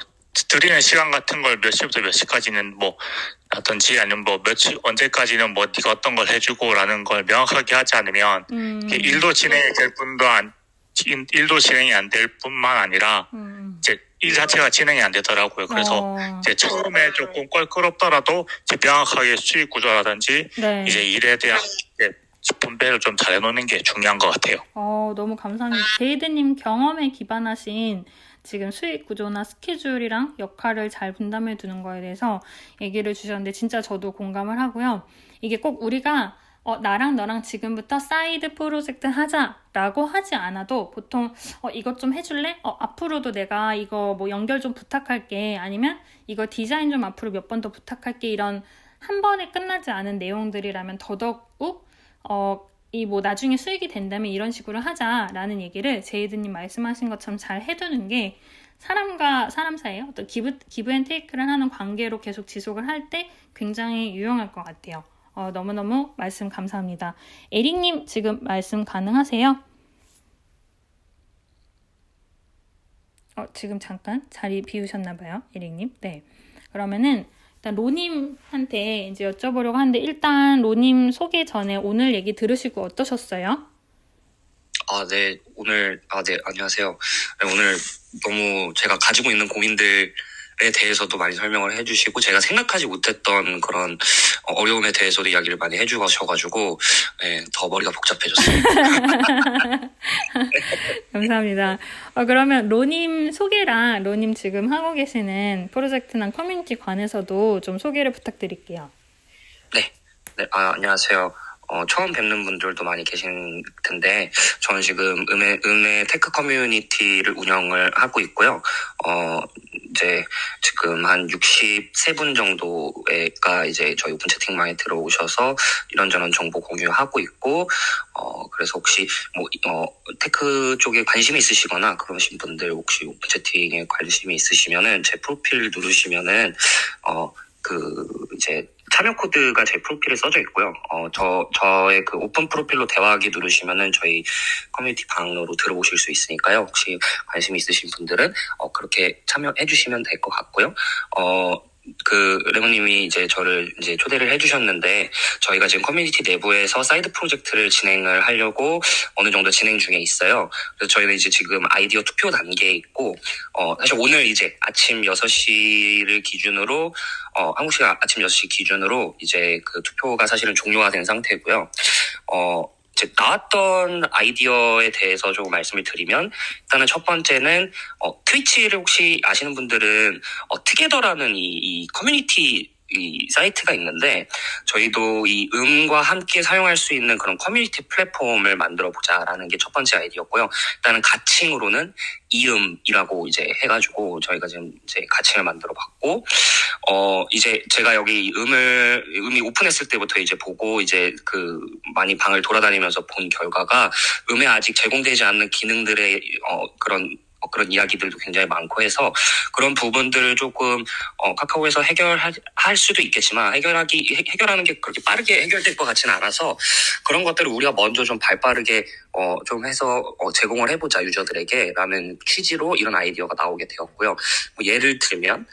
드리는 시간 같은 걸 몇 시부터 몇 시까지는 뭐 라든지 아니면 뭐 며칠 언제까지는 뭐 네가 어떤 걸 해주고라는 걸 명확하게 하지 않으면 일도 진행이 될 일도 진행이 안 될 뿐만 아니라 이제 일 자체가 진행이 안 되더라고요. 그래서 이제 처음에 조금 껄끄럽더라도 이제 명확하게 수익 구조라든지 네. 이제 일에 대한 이제 분배를 좀 잘 해놓는 게 중요한 것 같아요. 너무 감사합니다. 제이드님 경험에 기반하신 지금 수익 구조나 스케줄이랑 역할을 잘 분담해 두는 거에 대해서 얘기를 주셨는데 진짜 저도 공감을 하고요. 이게 꼭 우리가 나랑 너랑 지금부터 사이드 프로젝트 하자라고 하지 않아도 보통 이것 좀 해줄래? 앞으로도 내가 이거 뭐 연결 좀 부탁할게. 아니면 이거 디자인 좀 앞으로 몇 번 더 부탁할게. 이런 한 번에 끝나지 않은 내용들이라면 더더욱 이 뭐 나중에 수익이 된다면 이런 식으로 하자라는 얘기를 제이드님 말씀하신 것처럼 잘 해두는 게 사람과 사람 사이에 어떤 기브 앤 테이크를 하는 관계로 계속 지속을 할 때 굉장히 유용할 것 같아요. 너무너무 말씀 감사합니다. 에릭님 지금 말씀 가능하세요? 지금 잠깐 자리 비우셨나봐요. 에릭님. 네. 그러면은 일단 로님한테 이제 여쭤보려고 하는데 일단 로님 소개 전에 오늘 얘기 들으시고 어떠셨어요? 네, 안녕하세요. 네, 오늘 너무 제가 가지고 있는 고민들에 대해서도 많이 설명을 해주시고, 제가 생각하지 못했던 그런 어려움에 대해서도 이야기를 많이 해주셔가지고, 네, 더 머리가 복잡해졌어요. 감사합니다. 그러면 로님 소개랑 로님 지금 하고 계시는 프로젝트나 커뮤니티 관해서도 좀 소개를 부탁드릴게요. 네, 안녕하세요. 처음 뵙는 분들도 많이 계신 텐데, 저는 지금 음의 테크 커뮤니티를 운영을 하고 있고요. 이제 지금 한 63분 정도가 이제 저희 오픈 채팅방에 들어오셔서 이런저런 정보 공유하고 있고, 그래서 혹시 테크 쪽에 관심이 있으시거나 그러신 분들 혹시 오픈 채팅에 관심이 있으시면은 제 프로필 누르시면은, 이제 참여 코드가 제 프로필에 써져 있고요. 저의 그 오픈 프로필로 대화하기 누르시면은 저희 커뮤니티 방으로 들어오실 수 있으니까요. 혹시 관심 있으신 분들은 그렇게 참여해 주시면 될 것 같고요. 레몬님이 이제 저를 이제 초대를 해주셨는데, 저희가 지금 커뮤니티 내부에서 사이드 프로젝트를 진행을 하려고 어느 정도 진행 중에 있어요. 그래서 저희는 이제 지금 아이디어 투표 단계에 있고, 사실 오늘 이제 아침 6시를 기준으로, 한국 시간 아침 6시 기준으로 이제 그 투표가 사실은 종료가 된 상태고요. 이제 나왔던 아이디어에 대해서 조금 말씀을 드리면, 일단은 첫 번째는 트위치를 혹시 아시는 분들은 투게더라는 이 커뮤니티 이 사이트가 있는데, 저희도 이 음과 함께 사용할 수 있는 그런 커뮤니티 플랫폼을 만들어 보자라는 게 첫 번째 아이디어였고요. 일단은 가칭으로는 이음이라고 이제 해가지고 저희가 지금 이제 가칭을 만들어 봤고, 이제 제가 여기 음이 오픈했을 때부터 이제 보고 이제 많이 방을 돌아다니면서 본 결과가, 음에 아직 제공되지 않는 기능들의 그런 그런 이야기들도 굉장히 많고 해서 그런 부분들을 조금 카카오에서 해결할 수도 있겠지만 해결하는 게 그렇게 빠르게 해결될 것 같지는 않아서 그런 것들을 우리가 먼저 좀 발빠르게 좀 해서 제공을 해보자 유저들에게 라는 취지로 이런 아이디어가 나오게 되었고요. 뭐 예를 들면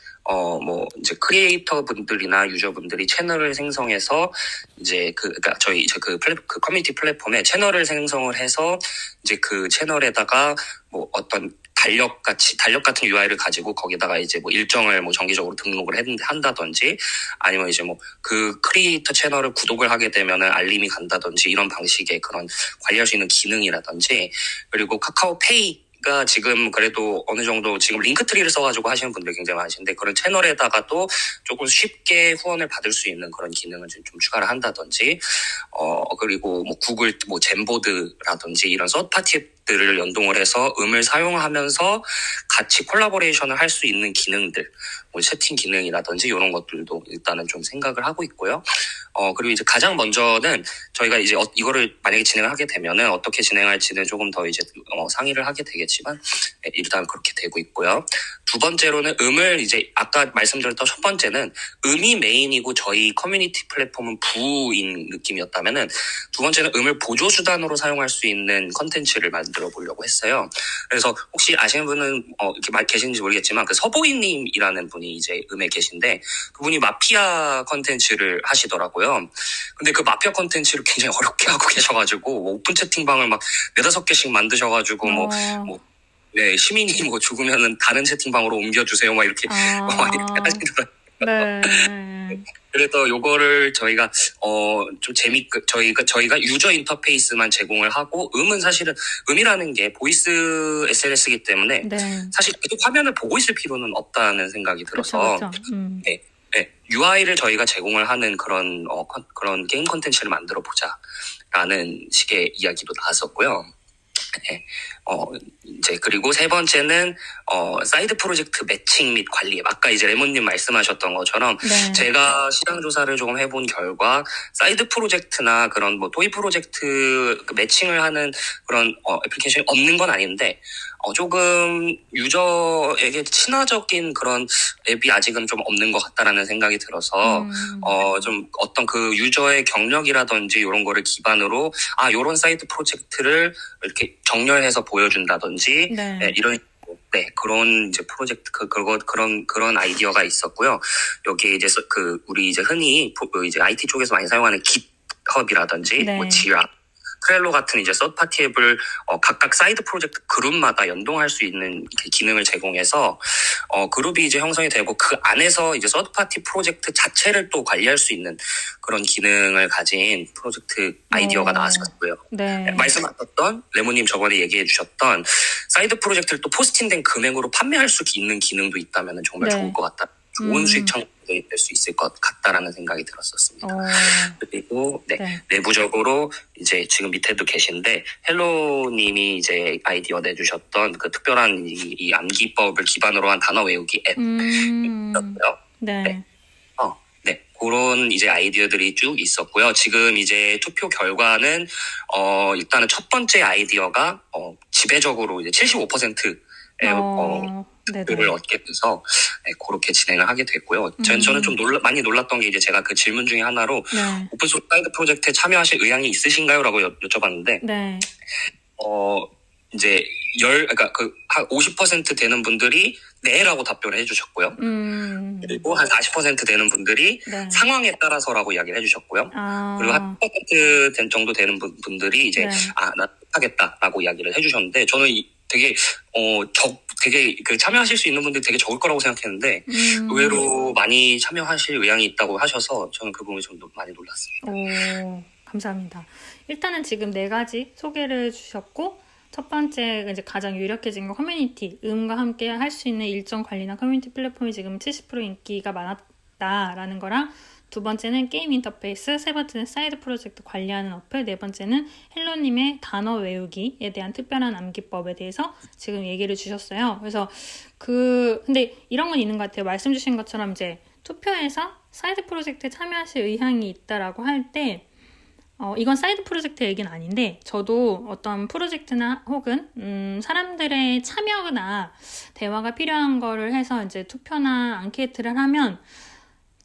이제 크리에이터 분들이나 유저분들이 채널을 생성해서 이제 그러니까 저희 이제 그 커뮤니티 플랫폼에 채널을 생성을 해서 이제 그 채널에다가 뭐 어떤 달력 같은 UI를 가지고 거기다가 이제 뭐 일정을 뭐 정기적으로 등록을 한다든지 아니면 이제 뭐 그 크리에이터 채널을 구독을 하게 되면은 알림이 간다든지 이런 방식의 그런 관리할 수 있는 기능이라든지 그리고 카카오페이가 지금 그래도 어느 정도 지금 링크트리를 써가지고 하시는 분들 굉장히 많으신데 그런 채널에다가도 조금 쉽게 후원을 받을 수 있는 그런 기능을 좀 추가를 한다든지 그리고 뭐 구글 뭐 젠보드라든지 이런 서드파티들을 연동을 해서 음을 사용하면서 같이 콜라보레이션을 할 수 있는 기능들 뭐 채팅 기능이라든지 이런 것들도 일단은 좀 생각을 하고 있고요. 그리고 이제 가장 먼저는 저희가 이제 이거를 만약에 진행을 하게 되면은 어떻게 진행할지는 조금 더 이제 상의를 하게 되겠지만 일단 그렇게 되고 있고요. 두 번째로는 음을 이제 아까 말씀드렸던 첫 번째는 음이 메인이고 저희 커뮤니티 플랫폼은 부인 느낌이었다면은 두 번째는 음을 보조 수단으로 사용할 수 있는 컨텐츠를 만들어 보려고 했어요. 그래서 혹시 아시는 분은 이렇게 계신지 모르겠지만 그 서보이님이라는 분이 이제 음에 계신데 그분이 마피아 컨텐츠를 하시더라고요. 근데 그 마피아 컨텐츠를 굉장히 어렵게 하고 계셔가지고 뭐 오픈 채팅방을 막 4-5개씩 만드셔가지고 네, 시민이 뭐 죽으면은 다른 채팅방으로 옮겨주세요 막 이렇게 많이 하시더라고요. 네. 그래서 요거를 저희가 좀 저희가 유저 인터페이스만 제공을 하고 사실은 음이라는 게 보이스 SNS이기 때문에 네. 사실 계속 화면을 보고 있을 필요는 없다는 생각이 들어서 그쵸. 네, UI를 저희가 제공을 하는 그런 게임 콘텐츠를 만들어 보자라는 식의 이야기도 나왔었고요. 네. 이제 그리고 세 번째는 사이드 프로젝트 매칭 및 관리. 아까 이제 레몬님 말씀하셨던 것처럼 네. 제가 시장 조사를 조금 해본 결과 사이드 프로젝트나 그런 뭐 토이 프로젝트 매칭을 하는 그런 애플리케이션이 없는 건 아닌데 조금 유저에게 친화적인 그런 앱이 아직은 좀 없는 것 같다라는 생각이 들어서 좀 어떤 그 유저의 경력이라든지 이런 거를 기반으로 요런 사이드 프로젝트를 이렇게 정렬해서 보여준다든지 네. 이런 그런 이제 프로젝트 그런 아이디어가 있었고요. 여기에 이제 우리 이제 흔히 이제 IT 쪽에서 많이 사용하는 깃허브라든지 네. 뭐 지라 트렐로 같은 이제 서드파티 앱을 각각 사이드 프로젝트 그룹마다 연동할 수 있는 기능을 제공해서 그룹이 이제 형성이 되고 그 안에서 이제 서드파티 프로젝트 자체를 또 관리할 수 있는 그런 기능을 가진 프로젝트 아이디어가 나왔었고요. 네. 말씀하셨던 레모님 저번에 얘기해 주셨던 사이드 프로젝트를 또 포스팅된 금액으로 판매할 수 있는 기능도 있다면 정말 네. 좋을 것 같다. 좋은 수익 창출이 될 수 있을 것 같다라는 생각이 들었었습니다. 그리고 내부적으로 이제 지금 밑에도 계신데 헬로님이 이제 아이디어 내주셨던 그 특별한 이 암기법을 기반으로 한 단어 외우기 앱이었고요. 네. 그런 이제 아이디어들이 쭉 있었고요. 지금 이제 투표 결과는 일단은 첫 번째 아이디어가 지배적으로 이제 75%의 를 얻게 돼서 그렇게 진행을 하게 됐고요. 저는 좀 많이 놀랐던 게 이제 제가 그 질문 중에 하나로 오픈소스 사이드 프로젝트에 참여하실 의향이 있으신가요?라고 여쭤봤는데 네. 이제 그러니까 한 50% 되는 분들이 네라고 답변을 해주셨고요. 그리고 한 40% 되는 분들이 상황에 따라서라고 이야기를 해주셨고요. 그리고 한 10% 정도 되는 분들이 이제 나 하겠다라고 이야기를 해주셨는데 저는 되게 참여하실 수 있는 분들이 되게 적을 거라고 생각했는데 의외로 많이 참여하실 의향이 있다고 하셔서 저는 그 부분이 좀 많이 놀랐습니다. 감사합니다. 일단은 지금 4가지 소개를 해주셨고 첫 번째 이제 가장 유력해진 건 커뮤니티 음과 함께 할 수 있는 일정 관리나 커뮤니티 플랫폼이 지금 70% 인기가 많았다라는 거랑 두 번째는 게임 인터페이스, 세 번째는 사이드 프로젝트 관리하는 어플, 네 번째는 헬로님의 단어 외우기에 대한 특별한 암기법에 대해서 지금 얘기를 주셨어요. 그래서 근데 이런 건 있는 것 같아요. 말씀 주신 것처럼 이제 투표에서 사이드 프로젝트에 참여하실 의향이 있다라고 할 때 이건 사이드 프로젝트 얘기는 아닌데 저도 어떤 프로젝트나 혹은 사람들의 참여나 대화가 필요한 거를 해서 이제 투표나 앙케이트를 하면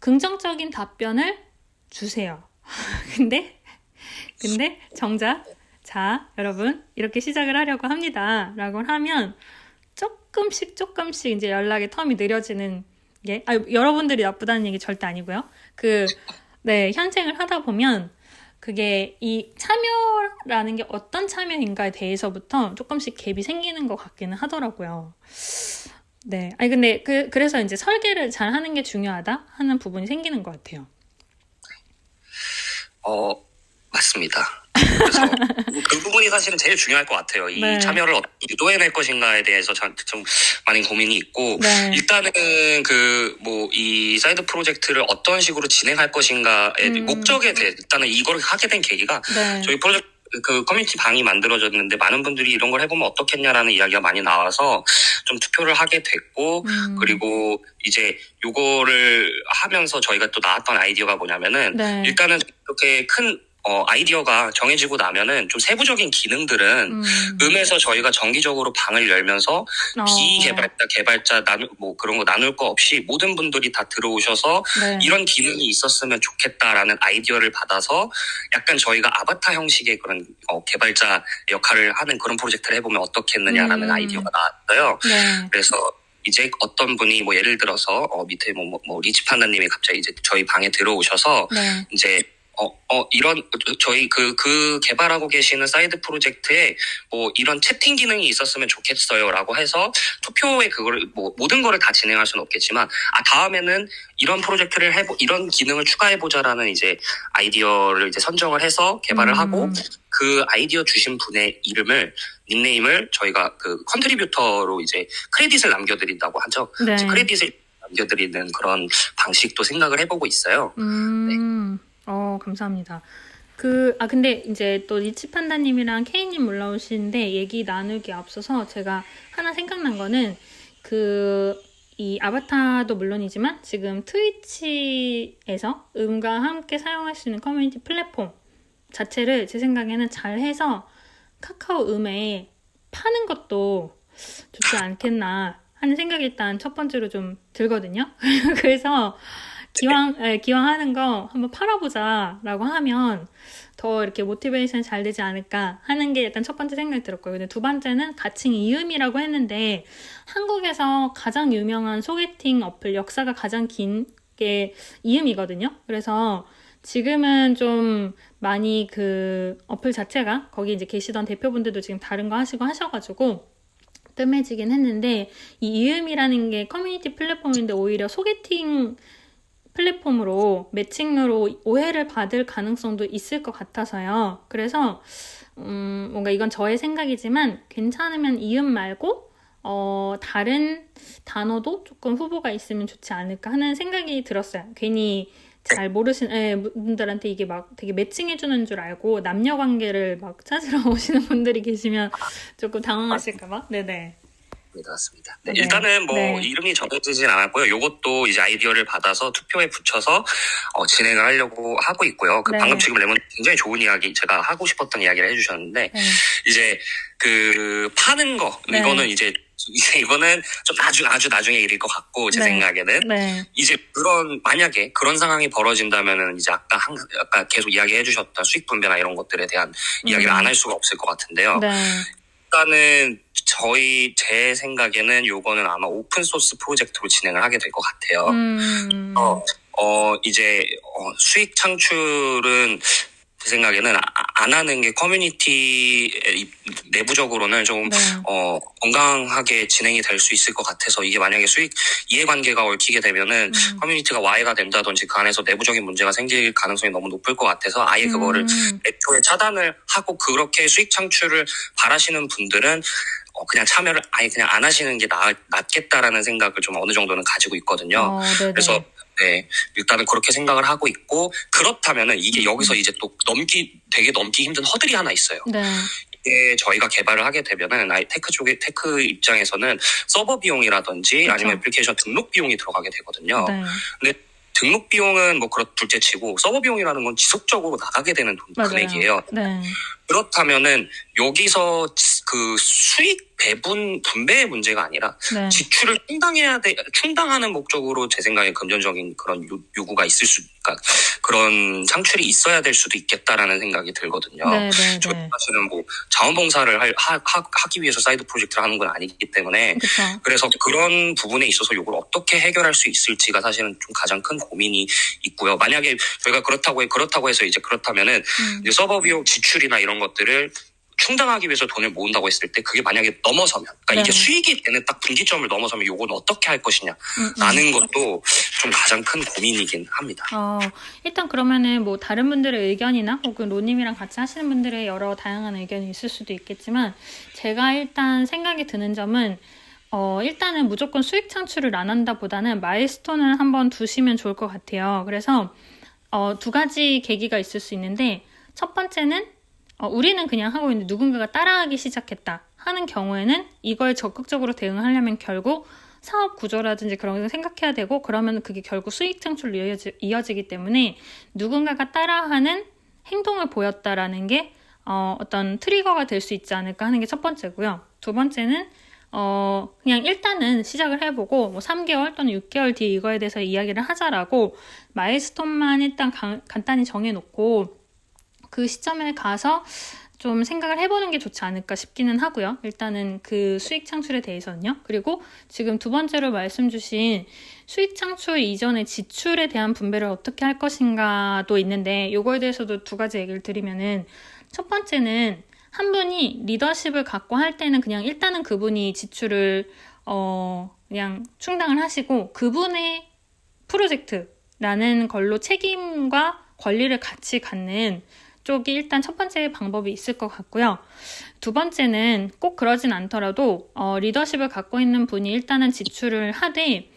긍정적인 답변을 주세요. 근데 정작 자 여러분 이렇게 시작을 하려고 합니다 라고 하면 조금씩 이제 연락의 텀이 느려지는 게 여러분들이 나쁘다는 얘기 절대 아니고요. 현생을 하다 보면 그게 이 참여라는 게 어떤 참여인가에 대해서부터 조금씩 갭이 생기는 것 같기는 하더라고요. 네. 근데 그래서 이제 설계를 잘 하는 게 중요하다 하는 부분이 생기는 것 같아요. 맞습니다. 그래서 그 부분이 사실은 제일 중요할 것 같아요. 이 네. 참여를 어떻게 유도해낼 것인가에 대해서 좀 많은 고민이 있고, 네. 일단은 이 사이드 프로젝트를 어떤 식으로 진행할 것인가의 목적에 대해 일단은 이걸 하게 된 계기가 네. 저희 프로젝트 커뮤니티 방이 만들어졌는데 많은 분들이 이런 걸 해보면 어떻겠냐라는 이야기가 많이 나와서 좀 투표를 하게 됐고, 그리고 이제 요거를 하면서 저희가 또 나왔던 아이디어가 뭐냐면은 네. 일단은 이렇게 큰 아이디어가 정해지고 나면은 좀 세부적인 기능들은 음에서 저희가 정기적으로 방을 열면서 개발자 그런 거 나눌 거 없이 모든 분들이 다 들어오셔서 네. 이런 기능이 있었으면 좋겠다라는 아이디어를 받아서 약간 저희가 아바타 형식의 그런 개발자 역할을 하는 그런 프로젝트를 해보면 어떻겠느냐라는 아이디어가 나왔어요. 네. 그래서 이제 어떤 분이 예를 들어서 밑에 리치 판다님이 갑자기 이제 저희 방에 들어오셔서 네. 이제 이런 저희 그 개발하고 계시는 사이드 프로젝트에 이런 채팅 기능이 있었으면 좋겠어요라고 해서 투표에 그거를 모든 거를 다 진행할 수는 없겠지만 다음에는 이런 프로젝트를 이런 기능을 추가해보자라는 이제 아이디어를 이제 선정을 해서 개발을 하고 그 아이디어 주신 분의 닉네임을 저희가 그 컨트리뷰터로 이제 크레딧을 남겨드린다고 하죠. 네. 이제 크레딧을 남겨드리는 그런 방식도 생각을 해보고 있어요. 네. 감사합니다. 근데 이제 또 리치 판다님이랑 케이님 올라오시는데 얘기 나누기 앞서서 제가 하나 생각난 거는 이 아바타도 물론이지만 지금 트위치에서 음과 함께 사용할 수 있는 커뮤니티 플랫폼 자체를 제 생각에는 잘 해서 카카오 음에 파는 것도 좋지 않겠나 하는 생각이 일단 첫 번째로 좀 들거든요. 그래서 기왕 하는 거 한번 팔아보자라고 하면 더 이렇게 모티베이션이 잘 되지 않을까 하는 게 일단 첫 번째 생각이 들었고요. 근데 두 번째는 가칭 이음이라고 했는데 한국에서 가장 유명한 소개팅 어플 역사가 가장 긴 게 이음이거든요. 그래서 지금은 좀 많이 그 어플 자체가 거기 이제 계시던 대표분들도 지금 다른 거 하시고 하셔가지고 뜸해지긴 했는데 이 이음이라는 게 커뮤니티 플랫폼인데 오히려 소개팅 플랫폼으로 매칭으로 오해를 받을 가능성도 있을 것 같아서요. 그래서 뭔가 이건 저의 생각이지만 괜찮으면 이음 말고 다른 단어도 조금 후보가 있으면 좋지 않을까 하는 생각이 들었어요. 괜히 잘 모르시는 분들한테 이게 막 되게 매칭해주는 줄 알고 남녀 관계를 막 찾으러 오시는 분들이 계시면 조금 당황하실까봐. 네네. 맞습니다. 네. 일단은 네. 이름이 정해지진 않았고요. 요것도 이제 아이디어를 받아서 투표에 붙여서 진행을 하려고 하고 있고요. 네. 방금 지금 레몬 굉장히 좋은 이야기, 제가 하고 싶었던 이야기를 해주셨는데, 이제 파는 거, 네. 이거는 좀 아주 나중에 일일 것 같고, 제 생각에는. 네. 이제 만약에 그런 상황이 벌어진다면은 이제 아까 계속 이야기해 주셨던 수익 분배나 이런 것들에 대한 이야기를 안 할 수가 없을 것 같은데요. 네. 일단은 제 생각에는 요거는 아마 오픈소스 프로젝트로 진행을 하게 될 것 같아요. 수익 창출은 제 생각에는 안 하는 게 커뮤니티 내부적으로는 좀 건강하게 진행이 될 수 있을 것 같아서, 이게 만약에 수익 이해관계가 얽히게 되면은 커뮤니티가 와해가 된다든지 그 안에서 내부적인 문제가 생길 가능성이 너무 높을 것 같아서 아예 그거를 애초에 차단을 하고, 그렇게 수익 창출을 바라시는 분들은 그냥 참여를 아예 그냥 안 하시는 게 낫겠다라는 생각을 좀 어느 정도는 가지고 있거든요. 그래서 일단은 그렇게 생각을 하고 있고, 그렇다면은 이게 여기서 이제 또 되게 넘기 힘든 허들이 하나 있어요. 네. 이게 저희가 개발을 하게 되면은 테크 입장에서는 서버 비용이라든지 그쵸. 아니면 애플리케이션 등록 비용이 들어가게 되거든요. 네. 근데 등록 비용은 뭐 둘째 치고 서버 비용이라는 건 지속적으로 나가게 되는 금액이에요. 네. 그렇다면은 여기서 그 수익 배분 분배의 문제가 아니라 네. 지출을 충당하는 목적으로 제 생각에 금전적인 그런 요구가 있을 그러니까 그런 창출이 있어야 될 수도 있겠다라는 생각이 들거든요. 네. 저희 사실은 뭐 자원봉사를 하기 위해서 사이드 프로젝트를 하는 건 아니기 때문에 그쵸. 그래서 그런 부분에 있어서 이걸 어떻게 해결할 수 있을지가 사실은 좀 가장 큰 고민이 있고요. 만약에 저희가 그렇다고 해서 이제 그렇다면은 이제 서버 비용 지출이나 이런 것들을 충당하기 위해서 돈을 모은다고 했을 때 그게 만약에 넘어서면 그러니까 이게 수익이 되는 딱 분기점을 넘어서면 요건 어떻게 할 것이냐 라는 것도 좀 가장 큰 고민이긴 합니다. 일단 그러면은 뭐 다른 분들의 의견이나 혹은 로님이랑 같이 하시는 분들의 여러 다양한 의견이 있을 수도 있겠지만 제가 일단 생각이 드는 점은 일단은 무조건 수익 창출을 안 한다 보다는 마일스톤을 한번 두시면 좋을 것 같아요. 그래서 두 가지 계기가 있을 수 있는데 첫 번째는 우리는 그냥 하고 있는데 누군가가 따라하기 시작했다 하는 경우에는 이걸 적극적으로 대응하려면 결국 사업 구조라든지 그런 걸 생각해야 되고 그러면 그게 결국 수익 창출로 이어지기 때문에 누군가가 따라하는 행동을 보였다라는 게 어떤 트리거가 될 수 있지 않을까 하는 게 첫 번째고요. 두 번째는 그냥 일단은 시작을 해보고 뭐 3개월 또는 6개월 뒤에 이거에 대해서 이야기를 하자라고 마일스톤만 일단 간단히 정해놓고 그 시점에 가서 좀 생각을 해보는 게 좋지 않을까 싶기는 하고요. 일단은 그 수익 창출에 대해서는요. 그리고 지금 두 번째로 말씀 주신 수익 창출 이전의 지출에 대한 분배를 어떻게 할 것인가도 있는데 이거에 대해서도 두 가지 얘기를 드리면은 첫 번째는 한 분이 리더십을 갖고 할 때는 그냥 일단은 그분이 지출을 그냥 충당을 하시고 그분의 프로젝트라는 걸로 책임과 권리를 같이 갖는 쪽이 일단 첫 번째 방법이 있을 것 같고요. 두 번째는 꼭 그러진 않더라도 리더십을 갖고 있는 분이 일단은 지출을 하되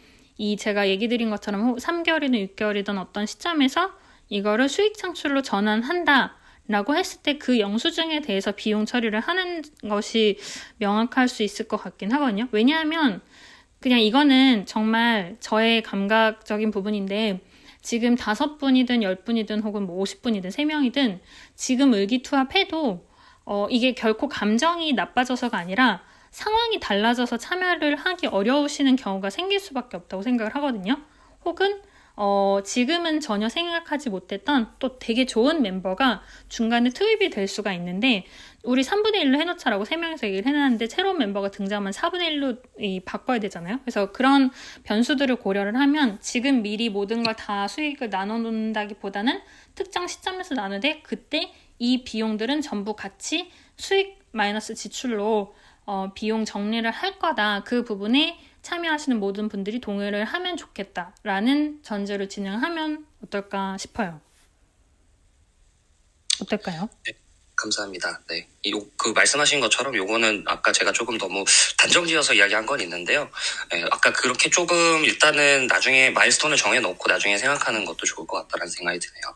제가 얘기 드린 것처럼 3개월이든 6개월이든 어떤 시점에서 이거를 수익 창출로 전환한다 라고 했을 때 그 영수증에 대해서 비용 처리를 하는 것이 명확할 수 있을 것 같긴 하거든요. 왜냐하면 그냥 이거는 정말 저의 감각적인 부분인데 지금 5분이든 10분이든 혹은 뭐 50분이든 3명이든 지금 의기투합해도 이게 결코 감정이 나빠져서가 아니라 상황이 달라져서 참여를 하기 어려우시는 경우가 생길 수밖에 없다고 생각을 하거든요. 혹은 지금은 전혀 생각하지 못했던 또 되게 좋은 멤버가 중간에 투입이 될 수가 있는데 우리 3분의 1로 해놓자라고 3명이서 얘기를 해놨는데 새로운 멤버가 등장하면 4분의 1로 바꿔야 되잖아요. 그래서 그런 변수들을 고려를 하면 지금 미리 모든 걸 다 수익을 나눠놓는다기보다는 특정 시점에서 나누되 그때 이 비용들은 전부 같이 수익 마이너스 지출로 비용 정리를 할 거다. 그 부분에 참여하시는 모든 분들이 동의를 하면 좋겠다라는 전제로 진행하면 어떨까 싶어요. 어떨까요? 네, 감사합니다. 네, 그 말씀하신 것처럼 요거는 아까 제가 조금 너무 단정지어서 이야기한 건 있는데요. 네, 아까 그렇게 조금 일단은 나중에 마일스톤을 정해놓고 나중에 생각하는 것도 좋을 것 같다는 생각이 드네요.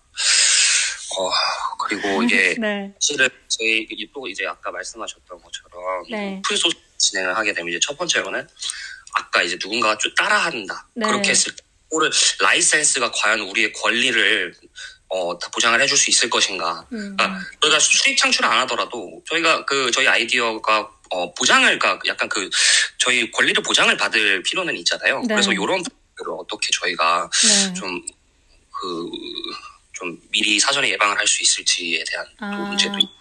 그리고 이게 네. 사실은 저희 또 이제 아까 말씀하셨던 것처럼 네. 오픈소스 진행을 하게 되면 이제 첫 번째로는 아까 이제 누군가가 좀 따라한다. 네. 그렇게 했을 때 라이센스가 과연 우리의 권리를 다 보장을 해줄 수 있을 것인가. 그러니까 저희가 수익 창출을 안 하더라도 저희가 저희 아이디어가 보장을 약간 저희 권리를 보장을 받을 필요는 있잖아요. 네. 그래서 이런 부분들을 어떻게 저희가 네. 좀 미리 사전에 예방을 할 수 있을지에 대한 또 문제도 있고.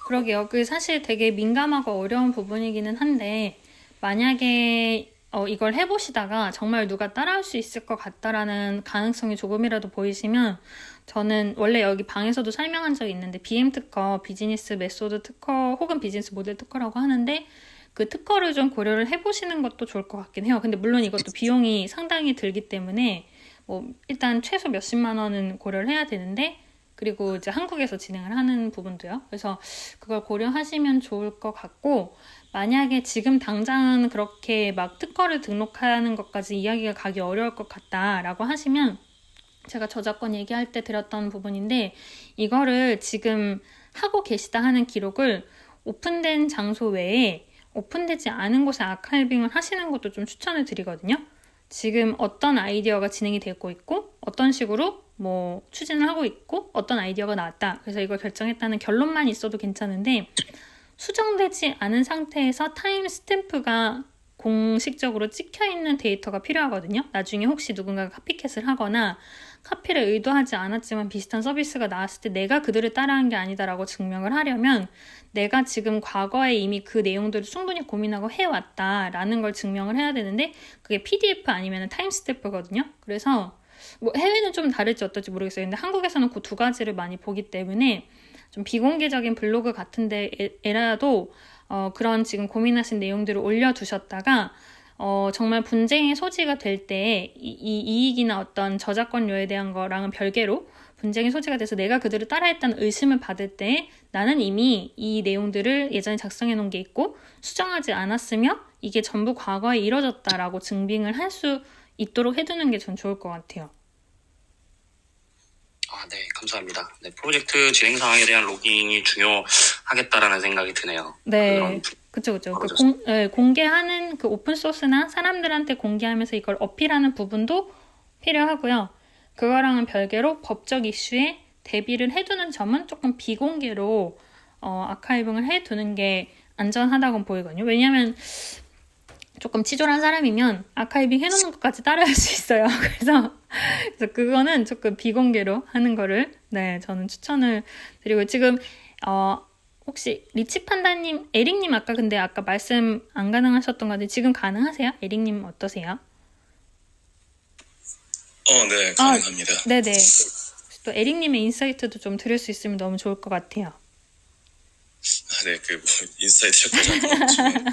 그러게요. 사실 되게 민감하고 어려운 부분이기는 한데 만약에 이걸 해보시다가 정말 누가 따라할 수 있을 것 같다라는 가능성이 조금이라도 보이시면 저는 원래 여기 방에서도 설명한 적이 있는데 BM 특허, 비즈니스 메소드 특허 혹은 비즈니스 모델 특허라고 하는데 그 특허를 좀 고려를 해보시는 것도 좋을 것 같긴 해요. 근데 물론 이것도 비용이 상당히 들기 때문에 뭐 일단 최소 몇십만 원은 고려를 해야 되는데 그리고 이제 한국에서 진행을 하는 부분도요. 그래서 그걸 고려하시면 좋을 것 같고 만약에 지금 당장은 그렇게 막 특허를 등록하는 것까지 이야기가 가기 어려울 것 같다라고 하시면 제가 저작권 얘기할 때 드렸던 부분인데 이거를 지금 하고 계시다 하는 기록을 오픈된 장소 외에 오픈되지 않은 곳에 아카이빙을 하시는 것도 좀 추천을 드리거든요. 지금 어떤 아이디어가 진행이 되고 있고 어떤 식으로 뭐 추진을 하고 있고 어떤 아이디어가 나왔다. 그래서 이걸 결정했다는 결론만 있어도 괜찮은데 수정되지 않은 상태에서 타임 스탬프가 공식적으로 찍혀있는 데이터가 필요하거든요. 나중에 혹시 누군가가 카피캣을 하거나 카피를 의도하지 않았지만 비슷한 서비스가 나왔을 때 내가 그들을 따라한 게 아니다라고 증명을 하려면 내가 지금 과거에 이미 그 내용들을 충분히 고민하고 해왔다라는 걸 증명을 해야 되는데 그게 PDF 아니면 타임스탬프거든요. 그래서 뭐 해외는 좀 다를지 어떨지 모르겠어요. 근데 한국에서는 그 두 가지를 많이 보기 때문에 좀 비공개적인 블로그 같은 데라도 그런 지금 고민하신 내용들을 올려두셨다가 정말 분쟁의 소지가 될 때 이익이나 어떤 저작권료에 대한 거랑은 별개로 분쟁의 소지가 돼서 내가 그들을 따라했다는 의심을 받을 때 나는 이미 이 내용들을 예전에 작성해 놓은 게 있고 수정하지 않았으며 이게 전부 과거에 이뤄졌다라고 증빙을 할 수 있도록 해두는 게 전 좋을 것 같아요. 네, 감사합니다. 네, 프로젝트 진행 상황에 대한 로깅이 중요하겠다라는 생각이 드네요. 네, 그쵸. 공개하는 그 오픈소스나 사람들한테 공개하면서 이걸 어필하는 부분도 필요하고요. 그거랑은 별개로 법적 이슈에 대비를 해두는 점은 조금 비공개로 아카이빙을 해두는 게 안전하다고 보이거든요. 왜냐하면 조금 치졸한 사람이면 아카이빙 해놓는 것까지 따라할 수 있어요. 그래서 그거는 조금 비공개로 하는 거를 저는 추천을 드리고 지금 혹시 리치 판다님, 에릭님 아까 말씀 안 가능하셨던 거 같은데 지금 가능하세요? 에릭님 어떠세요? 네, 가능합니다. 네네. 또 에릭님의 인사이트도 좀 들을 수 있으면 너무 좋을 것 같아요. 네, 인사이트 잠깐 없지만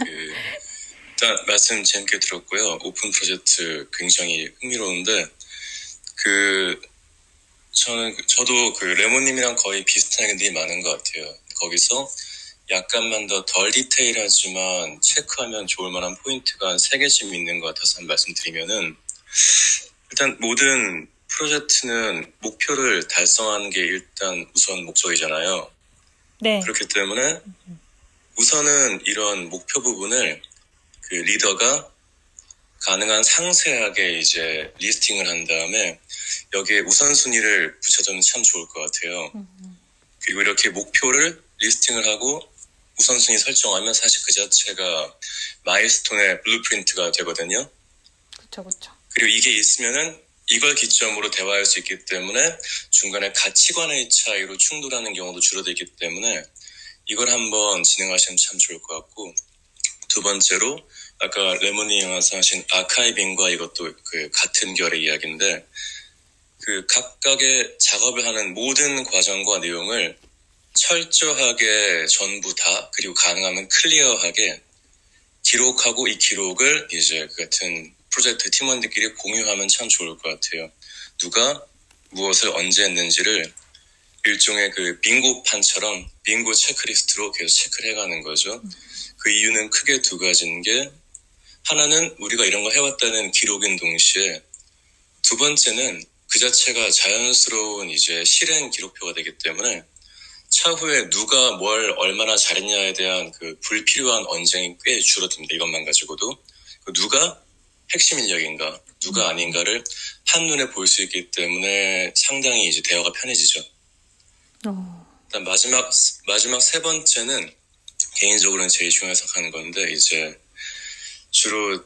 일단 말씀 재밌게 들었고요. 오픈 프로젝트 굉장히 흥미로운데 저도 레몬님이랑 거의 비슷한 의견들이 많은 것 같아요. 거기서 약간만 더 덜 디테일하지만 체크하면 좋을 만한 포인트가 한 3개쯤 있는 것 같아서 한 말씀 드리면은 일단 모든 프로젝트는 목표를 달성하는 게 일단 우선 목적이잖아요. 네. 그렇기 때문에 우선은 이런 목표 부분을 리더가 가능한 상세하게 이제 리스팅을 한 다음에 여기에 우선순위를 붙여주면 참 좋을 것 같아요. 그리고 이렇게 목표를 리스팅을 하고 우선순위 설정하면 사실 그 자체가 마일스톤의 블루프린트가 되거든요. 그쵸. 그리고 이게 있으면은 이걸 기점으로 대화할 수 있기 때문에 중간에 가치관의 차이로 충돌하는 경우도 줄어들기 때문에 이걸 한번 진행하시면 참 좋을 것 같고 두 번째로 아까 레몬이 말씀하신 아카이빙과 이것도 같은 결의 이야기인데 각각의 작업을 하는 모든 과정과 내용을 철저하게 전부 다 그리고 가능하면 클리어하게 기록하고 이 기록을 이제 같은 프로젝트 팀원들끼리 공유하면 참 좋을 것 같아요. 누가 무엇을 언제 했는지를 일종의 빙고판처럼 빙고 체크리스트로 계속 체크를 해가는 거죠. 그 이유는 크게 두 가지인 게 하나는 우리가 이런 거 해왔다는 기록인 동시에 두 번째는 그 자체가 자연스러운 이제 실행 기록표가 되기 때문에 차후에 누가 뭘 얼마나 잘했냐에 대한 불필요한 언쟁이 꽤 줄어듭니다. 이것만 가지고도 누가 핵심 인력인가 누가 아닌가를 한눈에 볼 수 있기 때문에 상당히 이제 대화가 편해지죠. 일단 마지막 세 번째는 개인적으로는 제일 중요해서 하는 건데 이제 주로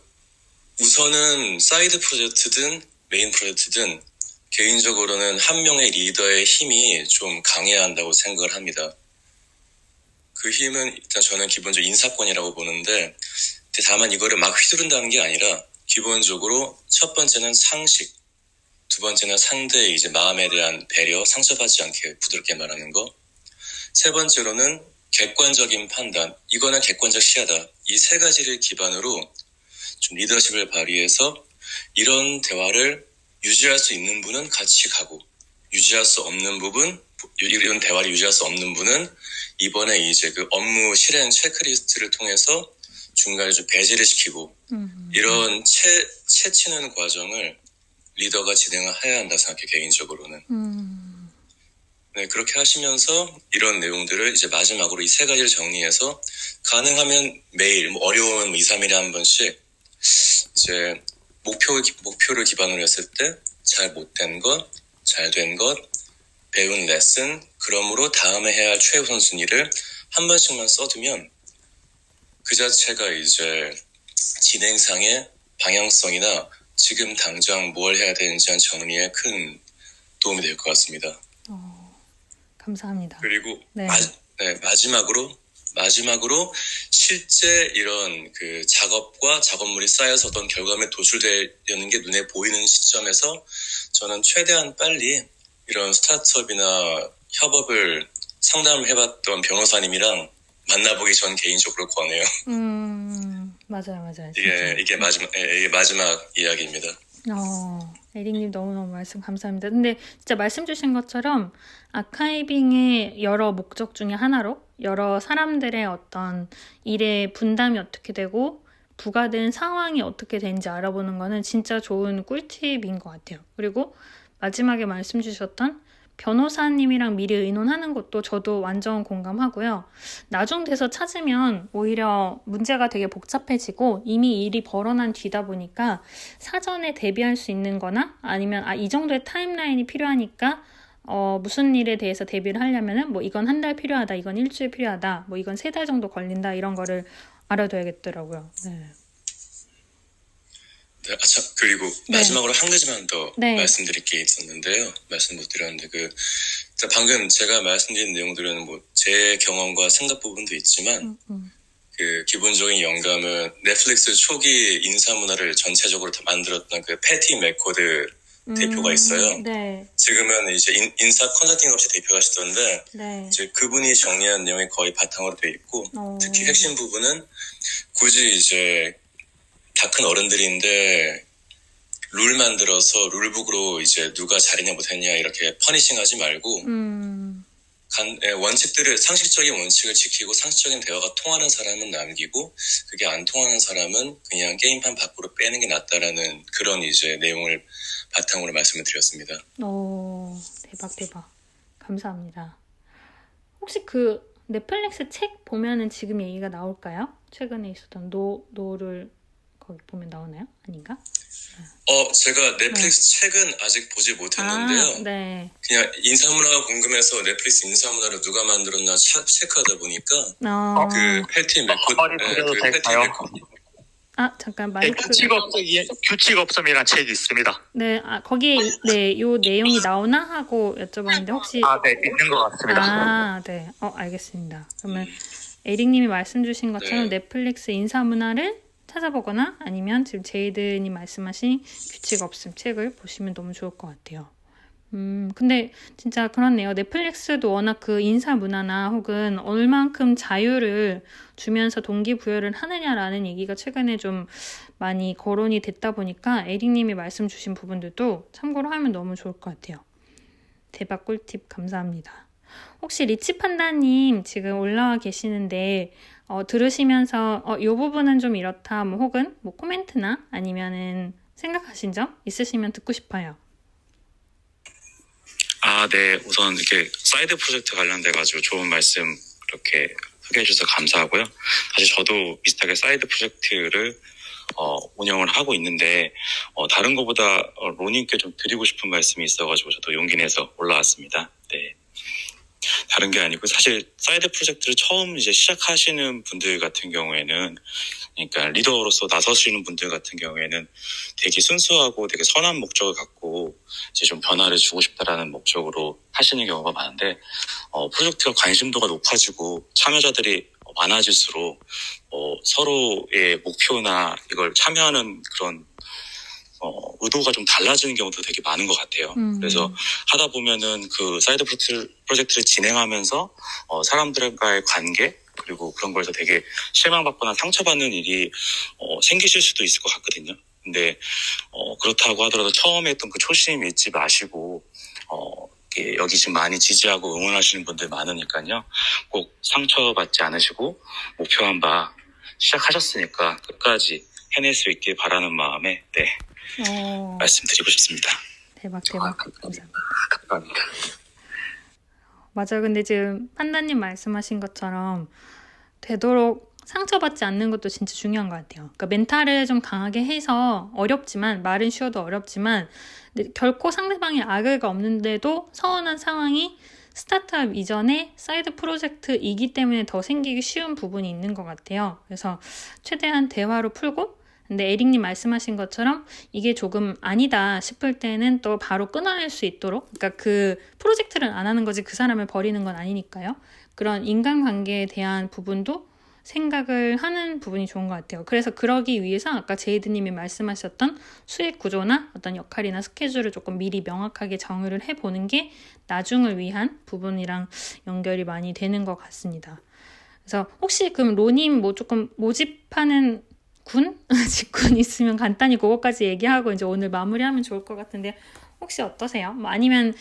우선은 사이드 프로젝트든 메인 프로젝트든 개인적으로는 한 명의 리더의 힘이 좀 강해야 한다고 생각을 합니다. 그 힘은 일단 저는 기본적으로 인사권이라고 보는데 다만 이거를 막 휘두른다는 게 아니라 기본적으로 첫 번째는 상식, 두 번째는 상대의 이제 마음에 대한 배려, 상처받지 않게 부드럽게 말하는 거, 세 번째로는 객관적인 판단, 이거는 객관적 시야다. 이 세 가지를 기반으로 좀 리더십을 발휘해서 이런 대화를 유지할 수 있는 분은 같이 가고 유지할 수 없는 부분, 이런 대화를 유지할 수 없는 분은 이번에 이제 업무 실행 체크리스트를 통해서 중간에 좀 배제를 시키고 이런 채치는 과정을 리더가 진행을 해야 한다 생각해 개인적으로는. 네, 그렇게 하시면서 이런 내용들을 이제 마지막으로 이 세 가지를 정리해서 가능하면 매일 어려우면 2, 3일에 한 번씩 이제 목표를 기반으로 했을 때 잘 못된 것, 잘 된 것, 배운 레슨, 그러므로 다음에 해야 할 최우선순위를 한 번씩만 써두면 그 자체가 이제 진행상의 방향성이나 지금 당장 뭘 해야 되는지 한 정리에 큰 도움이 될 것 같습니다. 감사합니다. 그리고 네. 마지막으로 실제 이런 그 작업과 작업물이 쌓여서 어떤 결과물에 도출되려는 게 눈에 보이는 시점에서 저는 최대한 빨리 이런 스타트업이나 협업을 상담을 해봤던 변호사님이랑 만나보기 전 개인적으로 권해요. 맞아요. 이게 마지막 이야기입니다. 에릭님 너무너무 말씀 감사합니다. 근데 진짜 말씀 주신 것처럼 아카이빙의 여러 목적 중에 하나로 여러 사람들의 어떤 일의 분담이 어떻게 되고 부과된 상황이 어떻게 되는지 알아보는 거는 진짜 좋은 꿀팁인 것 같아요. 그리고 마지막에 말씀 주셨던 변호사님이랑 미리 의논하는 것도 저도 완전 공감하고요. 나중 돼서 찾으면 오히려 문제가 되게 복잡해지고 이미 일이 벌어난 뒤다 보니까 사전에 대비할 수 있는 거나 아니면 이 정도의 타임라인이 필요하니까 무슨 일에 대해서 대비를 하려면은 뭐 이건 한 달 필요하다, 이건 일주일 필요하다, 뭐 이건 3달 정도 걸린다 이런 거를 알아둬야겠더라고요. 네. 네, 그리고 네. 마지막으로 한 가지만 더 네. 말씀드릴 게 있었는데요. 말씀 못 드렸는데 방금 제가 말씀드린 내용들은 뭐 제 경험과 생각 부분도 있지만 그 기본적인 영감은 넷플릭스 초기 인사 문화를 전체적으로 다 만들었던 그 패티 맥코드 대표가 있어요. 네. 지금은 이제 인사 컨설팅 업체 대표하시던데 네. 이제 그분이 정리한 내용이 거의 바탕으로 돼 있고 특히 핵심 부분은 굳이 이제 다 큰 어른들인데 룰 만들어서 룰북으로 이제 누가 잘했냐 못했냐 이렇게 퍼니싱하지 말고 상식적인 원칙을 지키고 상식적인 대화가 통하는 사람은 남기고 그게 안 통하는 사람은 그냥 게임판 밖으로 빼는 게 낫다라는 그런 이제 내용을 바탕으로 말씀을 드렸습니다. 대박. 감사합니다. 혹시 그 넷플릭스 책 보면은 지금 얘기가 나올까요? 최근에 있었던 노를 거기 보면 나오나요? 아닌가? 제가 넷플릭스 책은 아직 보지 못했는데요. 네. 그냥 인사문화가 궁금해서 넷플릭스 인사문화를 누가 만들었나 체크하다 보니까 그 패티 맥코 잠깐 네, 마이크. 규칙 없음이란 책이 있습니다. 네, 거기에 요 내용이 나오나 하고 여쭤봤는데 혹시 네, 있는 것 같습니다. 네. 알겠습니다. 그러면 에릭님이 말씀 주신 것처럼 네. 넷플릭스 인사문화를 찾아보거나 아니면 지금 제이드님 말씀하신 규칙 없음 책을 보시면 너무 좋을 것 같아요. 근데 진짜 그렇네요. 넷플릭스도 워낙 그 인사 문화나 혹은 얼만큼 자유를 주면서 동기부여를 하느냐라는 얘기가 최근에 좀 많이 거론이 됐다 보니까 에릭님이 말씀 주신 부분들도 참고로 하면 너무 좋을 것 같아요. 대박 꿀팁 감사합니다. 혹시 리치 판다님 지금 올라와 계시는데 들으시면서 이 부분은 좀 이렇다 뭐 혹은 뭐 코멘트나 아니면은 생각하신 점 있으시면 듣고 싶어요. 네. 우선 이렇게 사이드 프로젝트 관련돼가지고 좋은 말씀 이렇게 소개해 주셔서 감사하고요. 사실 저도 비슷하게 사이드 프로젝트를 운영을 하고 있는데 다른 것보다 로님께 좀 드리고 싶은 말씀이 있어가지고 저도 용기 내서 올라왔습니다. 네. 다른 게 아니고 사실 사이드 프로젝트를 처음 이제 시작하시는 분들 같은 경우에는 그러니까 리더로서 나서시는 분들 같은 경우에는 되게 순수하고 되게 선한 목적을 갖고 이제 좀 변화를 주고 싶다라는 목적으로 하시는 경우가 많은데 프로젝트가 관심도가 높아지고 참여자들이 많아질수록 서로의 목표나 이걸 참여하는 그런 의도가 좀 달라지는 경우도 되게 많은 것 같아요. 그래서 하다 보면은 그 사이드 프로젝트를 진행하면서 사람들과의 관계 그리고 그런 거에서 되게 실망받거나 상처받는 일이 생기실 수도 있을 것 같거든요. 근데 그렇다고 하더라도 처음에 했던 그 초심 잊지 마시고 여기 지금 많이 지지하고 응원하시는 분들 많으니까요. 꼭 상처받지 않으시고 목표한 바 시작하셨으니까 끝까지 해낼 수 있길 바라는 마음에 말씀드리고 싶습니다. 대박. 감사합니다. 감사합니다. 맞아요. 근데 지금 판다님 말씀하신 것처럼 되도록 상처받지 않는 것도 진짜 중요한 것 같아요. 그러니까 멘탈을 좀 강하게 해서 어렵지만, 말은 쉬워도 어렵지만, 근데 결코 상대방의 악의가 없는데도 서운한 상황이 스타트업 이전에 사이드 프로젝트이기 때문에 더 생기기 쉬운 부분이 있는 것 같아요. 그래서 최대한 대화로 풀고, 근데 에릭님 말씀하신 것처럼 이게 조금 아니다 싶을 때는 또 바로 끊어낼 수 있도록, 그러니까 그 프로젝트를 안 하는 거지 그 사람을 버리는 건 아니니까요. 그런 인간관계에 대한 부분도 생각을 하는 부분이 좋은 것 같아요. 그래서 그러기 위해서 아까 제이드님이 말씀하셨던 수익 구조나 어떤 역할이나 스케줄을 조금 미리 명확하게 정의를 해보는 게 나중을 위한 부분이랑 연결이 많이 되는 것 같습니다. 그래서 혹시 그럼 로님 뭐 조금 모집하는 직군 있으면 간단히 그것까지 얘기하고 이제 오늘 마무리하면 좋을 것 같은데 혹시 어떠세요? 뭐 아니면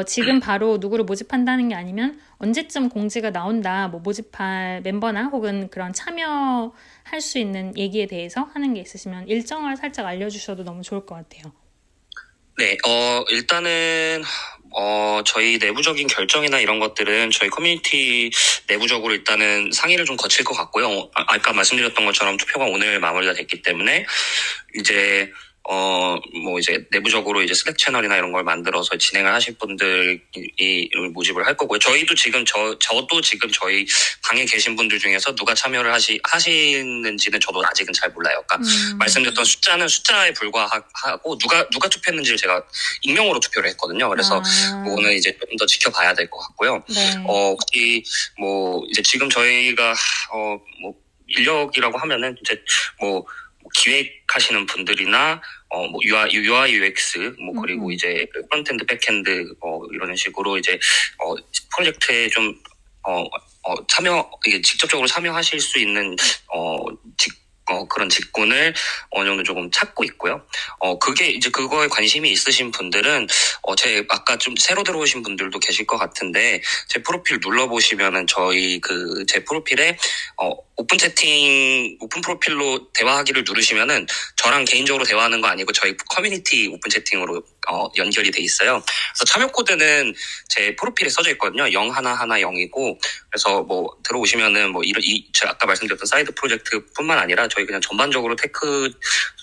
지금 바로 누구를 모집한다는 게 아니면 언제쯤 공지가 나온다, 뭐 모집할 멤버나 혹은 그런 참여할 수 있는 얘기에 대해서 하는 게 있으시면 일정을 살짝 알려주셔도 너무 좋을 것 같아요. 네, 일단은, 저희 내부적인 결정이나 이런 것들은 저희 커뮤니티 내부적으로 일단은 상의를 좀 거칠 것 같고요. 아까 말씀드렸던 것처럼 투표가 오늘 마무리가 됐기 때문에, 이제, 뭐 이제 내부적으로 이제 슬랙 채널이나 이런 걸 만들어서 진행을 하실 분들이 모집을 할 거고요. 저희도 지금 저도 지금 저희 방에 계신 분들 중에서 누가 참여를 하시는지는 저도 아직은 잘 몰라요. 그러니까 말씀드렸던 숫자는 숫자에 불과하고 누가 투표했는지를 제가 익명으로 투표를 했거든요. 그래서 그거는 이제 조금 더 지켜봐야 될 것 같고요. 네. 혹시 뭐 이제 지금 저희가 뭐 인력이라고 하면은 이제 뭐 기획하시는 분들이나 뭐 UI UX 뭐 그리고 이제 프론트엔드 백엔드 이런 식으로 이제 프로젝트에 좀 이게 직접적으로 참여하실 수 있는 그런 직군을 어느 정도 조금 찾고 있고요. 그게 이제 그거에 관심이 있으신 분들은 제 아까 좀 새로 들어오신 분들도 계실 것 같은데 제 프로필 눌러보시면은 저희 제 프로필에 오픈 프로필로 대화하기를 누르시면은 저랑 개인적으로 대화하는 거 아니고 저희 커뮤니티 오픈 채팅으로 연결이 돼 있어요. 그래서 참여 코드는 제 프로필에 써져 있거든요. 0110이고 그래서 뭐 들어오시면은 뭐 제가 아까 말씀드렸던 사이드 프로젝트뿐만 아니라 저희 그냥 전반적으로 테크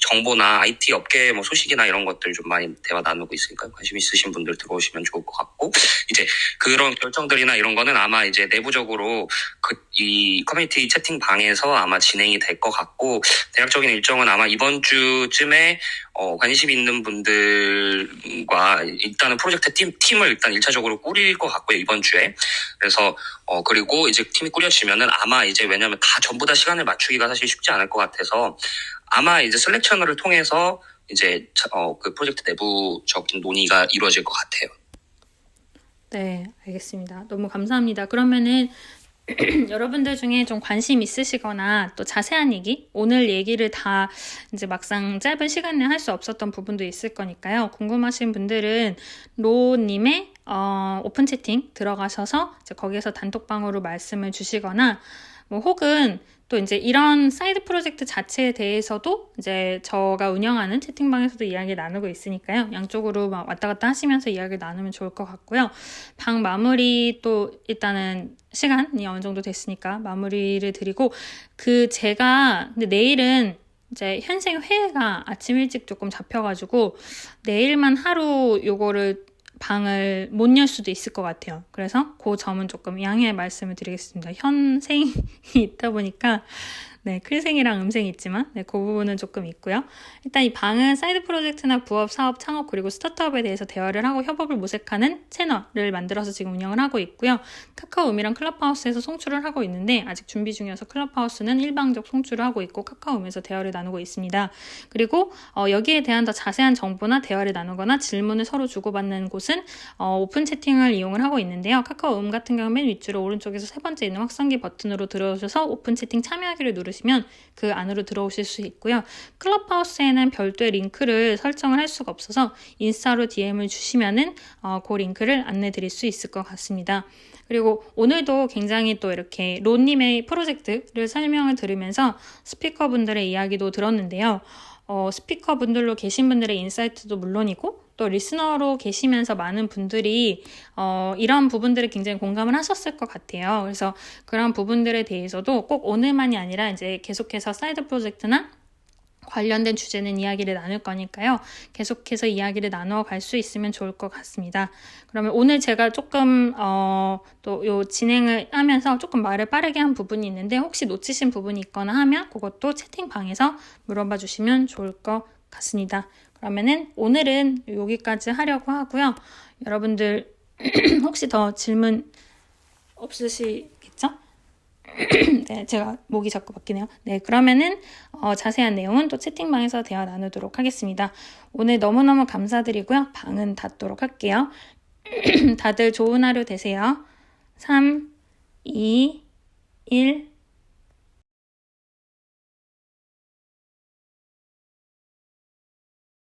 정보나 IT 업계 뭐 소식이나 이런 것들 좀 많이 대화 나누고 있으니까 관심 있으신 분들 들어오시면 좋을 것 같고 이제 그런 결정들이나 이런 거는 아마 이제 내부적으로 이 커뮤니티 채팅방에서 아마 진행이 될 것 같고 대략적인 일정은 아마 이번 주쯤에 관심 있는 분들과 일단은 프로젝트 팀을 일단 1차적으로 꾸릴 것 같고요, 이번 주에. 그래서, 그리고 이제 팀이 꾸려지면은 아마 이제 왜냐면 전부 다 시간을 맞추기가 사실 쉽지 않을 것 같아서 아마 이제 슬랙 채널을 통해서 이제, 그 프로젝트 내부적인 논의가 이루어질 것 같아요. 네, 알겠습니다. 너무 감사합니다. 그러면은 여러분들 중에 좀 관심 있으시거나 또 자세한 얘기, 오늘 얘기를 다 이제 막상 짧은 시간에 할 수 없었던 부분도 있을 거니까요. 궁금하신 분들은 로님의 오픈 채팅 들어가셔서 이제 거기에서 단톡방으로 말씀을 주시거나 뭐 혹은 또 이제 이런 사이드 프로젝트 자체에 대해서도 이제 저가 운영하는 채팅방에서도 이야기 나누고 있으니까요. 양쪽으로 막 왔다 갔다 하시면서 이야기 나누면 좋을 것 같고요. 방 마무리 또 일단은 시간이 어느 정도 됐으니까 마무리를 드리고 근데 내일은 이제 현생 회의가 아침 일찍 조금 잡혀가지고 내일만 하루 요거를 방을 못 열 수도 있을 것 같아요. 그래서 그 점은 조금 양해의 말씀을 드리겠습니다. 현생이 있다 보니까 네, 클생이랑 음생이 있지만 네, 그 부분은 조금 있고요. 일단 이 방은 사이드 프로젝트나 부업, 사업, 창업 그리고 스타트업에 대해서 대화를 하고 협업을 모색하는 채널을 만들어서 지금 운영을 하고 있고요. 카카오음이랑 클럽하우스에서 송출을 하고 있는데 아직 준비 중이어서 클럽하우스는 일방적 송출을 하고 있고 카카오음에서 대화를 나누고 있습니다. 그리고 여기에 대한 더 자세한 정보나 대화를 나누거나 질문을 서로 주고받는 곳은 오픈 채팅을 이용을 하고 있는데요. 카카오음 같은 경우는 맨 위쪽으로 오른쪽에서 세 번째 있는 확성기 버튼으로 들어오셔서 오픈 채팅 참여하기를 누르시면 그 안으로 들어오실 수 있고요. 클럽하우스에는 별도의 링크를 설정을 할 수가 없어서 인스타로 DM을 주시면은 그 링크를 안내 드릴 수 있을 것 같습니다. 그리고 오늘도 굉장히 또 이렇게 로님의 프로젝트를 설명을 들으면서 스피커분들의 이야기도 들었는데요. 스피커분들로 계신 분들의 인사이트도 물론이고 또 리스너로 계시면서 많은 분들이 이런 부분들을 굉장히 공감을 하셨을 것 같아요. 그래서 그런 부분들에 대해서도 꼭 오늘만이 아니라 이제 계속해서 사이드 프로젝트나 관련된 주제는 이야기를 나눌 거니까요. 계속해서 이야기를 나누어 갈 수 있으면 좋을 것 같습니다. 그러면 오늘 제가 조금 또 요 진행을 하면서 조금 말을 빠르게 한 부분이 있는데 혹시 놓치신 부분이 있거나 하면 그것도 채팅방에서 물어봐 주시면 좋을 것 같습니다. 그러면은 오늘은 여기까지 하려고 하고요. 여러분들 혹시 더 질문 없으시겠죠? 네, 제가 목이 자꾸 바뀌네요. 네, 그러면은 자세한 내용은 또 채팅방에서 대화 나누도록 하겠습니다. 오늘 너무너무 감사드리고요. 방은 닫도록 할게요. 다들 좋은 하루 되세요. 3, 2, 1